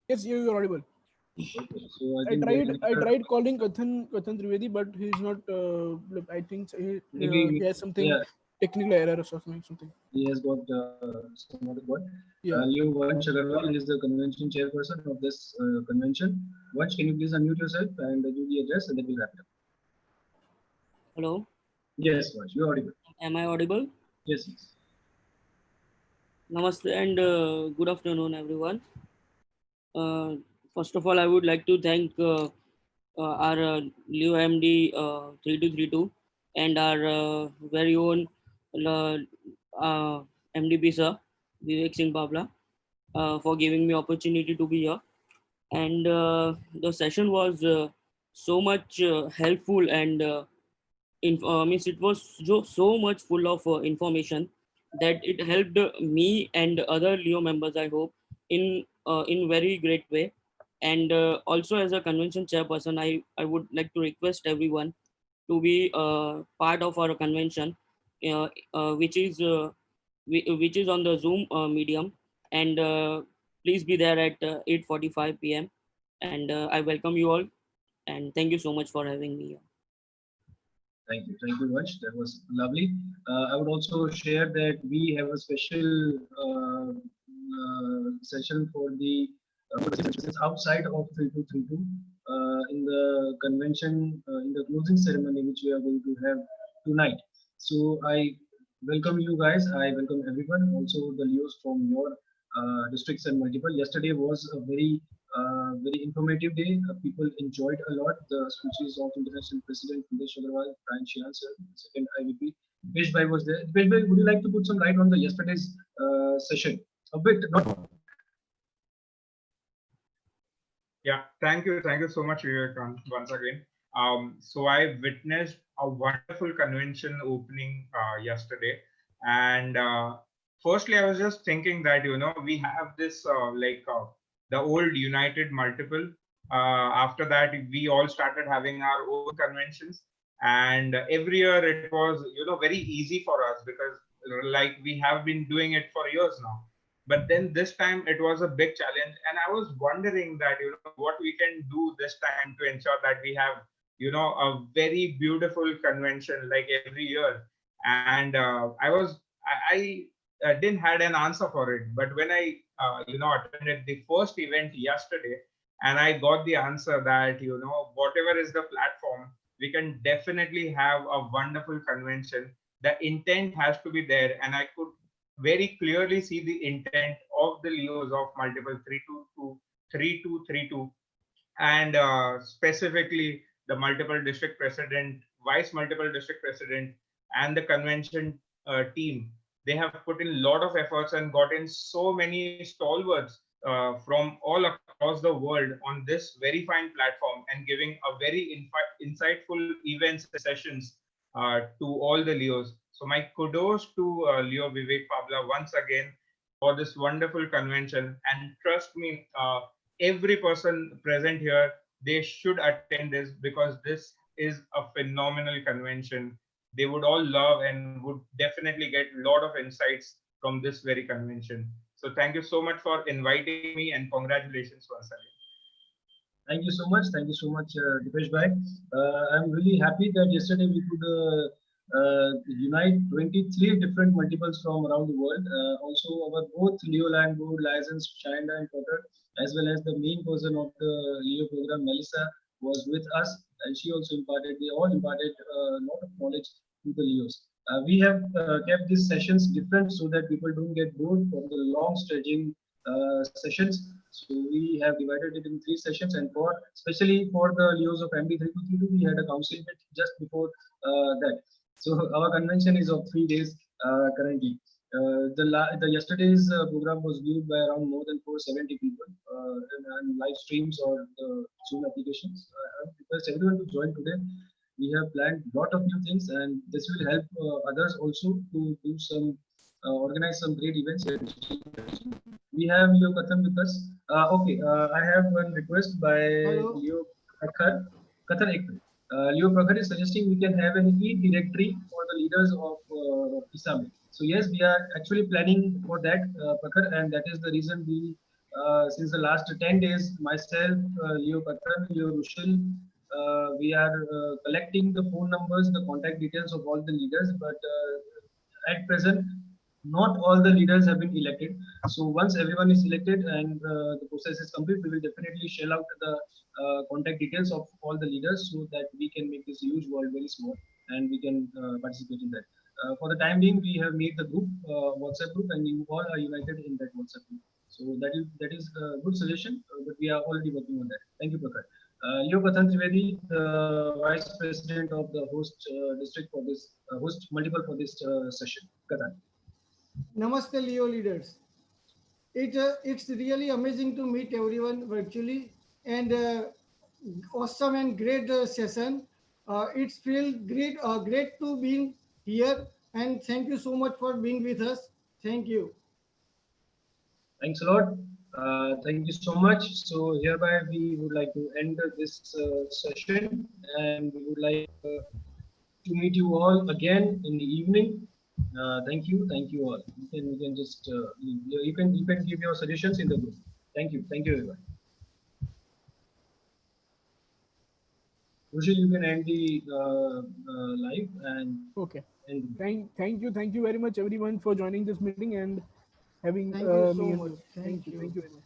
Yes, you are audible. Okay, so I I think tried calling Kathan Trivedi, but he's not. I think he has something technical error or something. He has got some other word. Yeah. Leo Vansh Agarwal is the convention chairperson of this convention. Vansh, can you please unmute yourself and do the address, and then we'll wrap it up. Hello. Yes, Vansh, you're audible. Am I audible? Yes. Namaste and good afternoon, everyone. First of all, I would like to thank our Leo MD 3232 and our very own MDP sir, Vivek Singh Babla, for giving me opportunity to be here. And the session was so much helpful and means it was so much full of information that it helped me and other Leo members, I hope, in very great way. And also as a convention chairperson, I would like to request everyone to be part of our convention, which is on the Zoom medium, and please be there at 8:45 p.m. And I welcome you all, and thank you so much for having me here. Thank you, Vansh. That was lovely. I would also share that we have a special session for the outside of 3232 in the convention, in the closing ceremony, which we are going to have tonight. So I welcome you guys. I welcome everyone, also the Leos from your districts and multiple. Yesterday was a very informative day. People enjoyed a lot the speeches of International President Nilesh Agarwal, Brian Sheehan sir, second IVP. Dipesh Bhai was there. Dipesh Bhai, would you like to put some light on the yesterday's session? A bit, not more. Yeah, thank you so much, Vivek, once again. So I witnessed a wonderful convention opening yesterday, and firstly, I was just thinking that we have this the old United Multiple. After that, we all started having our own conventions, and every year it was very easy for us because we have been doing it for years now. But then this time it was a big challenge, and I was wondering that what we can do this time to ensure that we have a very beautiful convention like every year. And I didn't had an answer for it, but when I attended the first event yesterday, and I got the answer that whatever is the platform, we can definitely have a wonderful convention. The intent has to be there, and I could very clearly see the intent of the Leos of multiple 3232, and specifically the multiple district president, vice multiple district president, and the convention team. They have put in a lot of efforts and gotten so many stalwarts from all across the world on this very fine platform, and giving a very insightful events sessions to all the Leos. So my kudos to Leo Vivek Babla once again for this wonderful convention. And trust me, every person present here, they should attend this because this is a phenomenal convention. They would all love and would definitely get a lot of insights from this very convention. So thank you so much for inviting me, and congratulations once again. Thank you so much. Thank you so much, Dipesh Bhai. I'm really happy that yesterday we could unite 23 different multiples from around the world. Also, our both Leo Land Board license, China and Qatar, as well as the main person of the Leo program, Melissa, was with us, and she also imparted. They all imparted a lot of knowledge to the Leos. We have kept these sessions different so that people don't get bored from the long stretching sessions. So we have divided it in 3 sessions, and especially for the Leos of MD3232, we had a council bit just before that. So our convention is of 3 days currently. The yesterday's program was viewed by around more than 470 people and live streams or Zoom applications. I request everyone to join today. We have planned a lot of new things, and this will help others also to do some organize some great events. We have Leo Kathan with us. I have one request by Leo Kathan. Kathan, Leo Prakhar is suggesting we can have an e-directory for the leaders of ISAME. So yes, we are actually planning for that, Prakhar, and that is the reason we, since the last 10 days, myself, Leo Prakhar, Leo Rushil, we are collecting the phone numbers, the contact details of all the leaders, but at present, not all the leaders have been elected. So once everyone is elected and the process is complete, we will definitely shell out the contact details of all the leaders so that we can make this huge world very small and we can participate in that. For the time being, we have made the group, WhatsApp group, and you all are united in that WhatsApp group. So that is a good suggestion, but we are already working on that. Thank you, Prakhar. Leo Kathan Trivedi, the Vice President of the host district for this, host multiple for this session. Kathan. Namaste, Leo leaders. It's really amazing to meet everyone virtually and awesome and great session. It's feel great to be here and thank you so much for being with us. Thank you. Thanks a lot. Thank you so much. So hereby we would like to end this session and we would like to meet you all again in the evening. Thank you all. We can just you can give your suggestions in the group. Thank you everyone. Rushil, you can end the live and okay. Thank you very much everyone for joining this meeting and having Thank you so me. much. Thank you very much.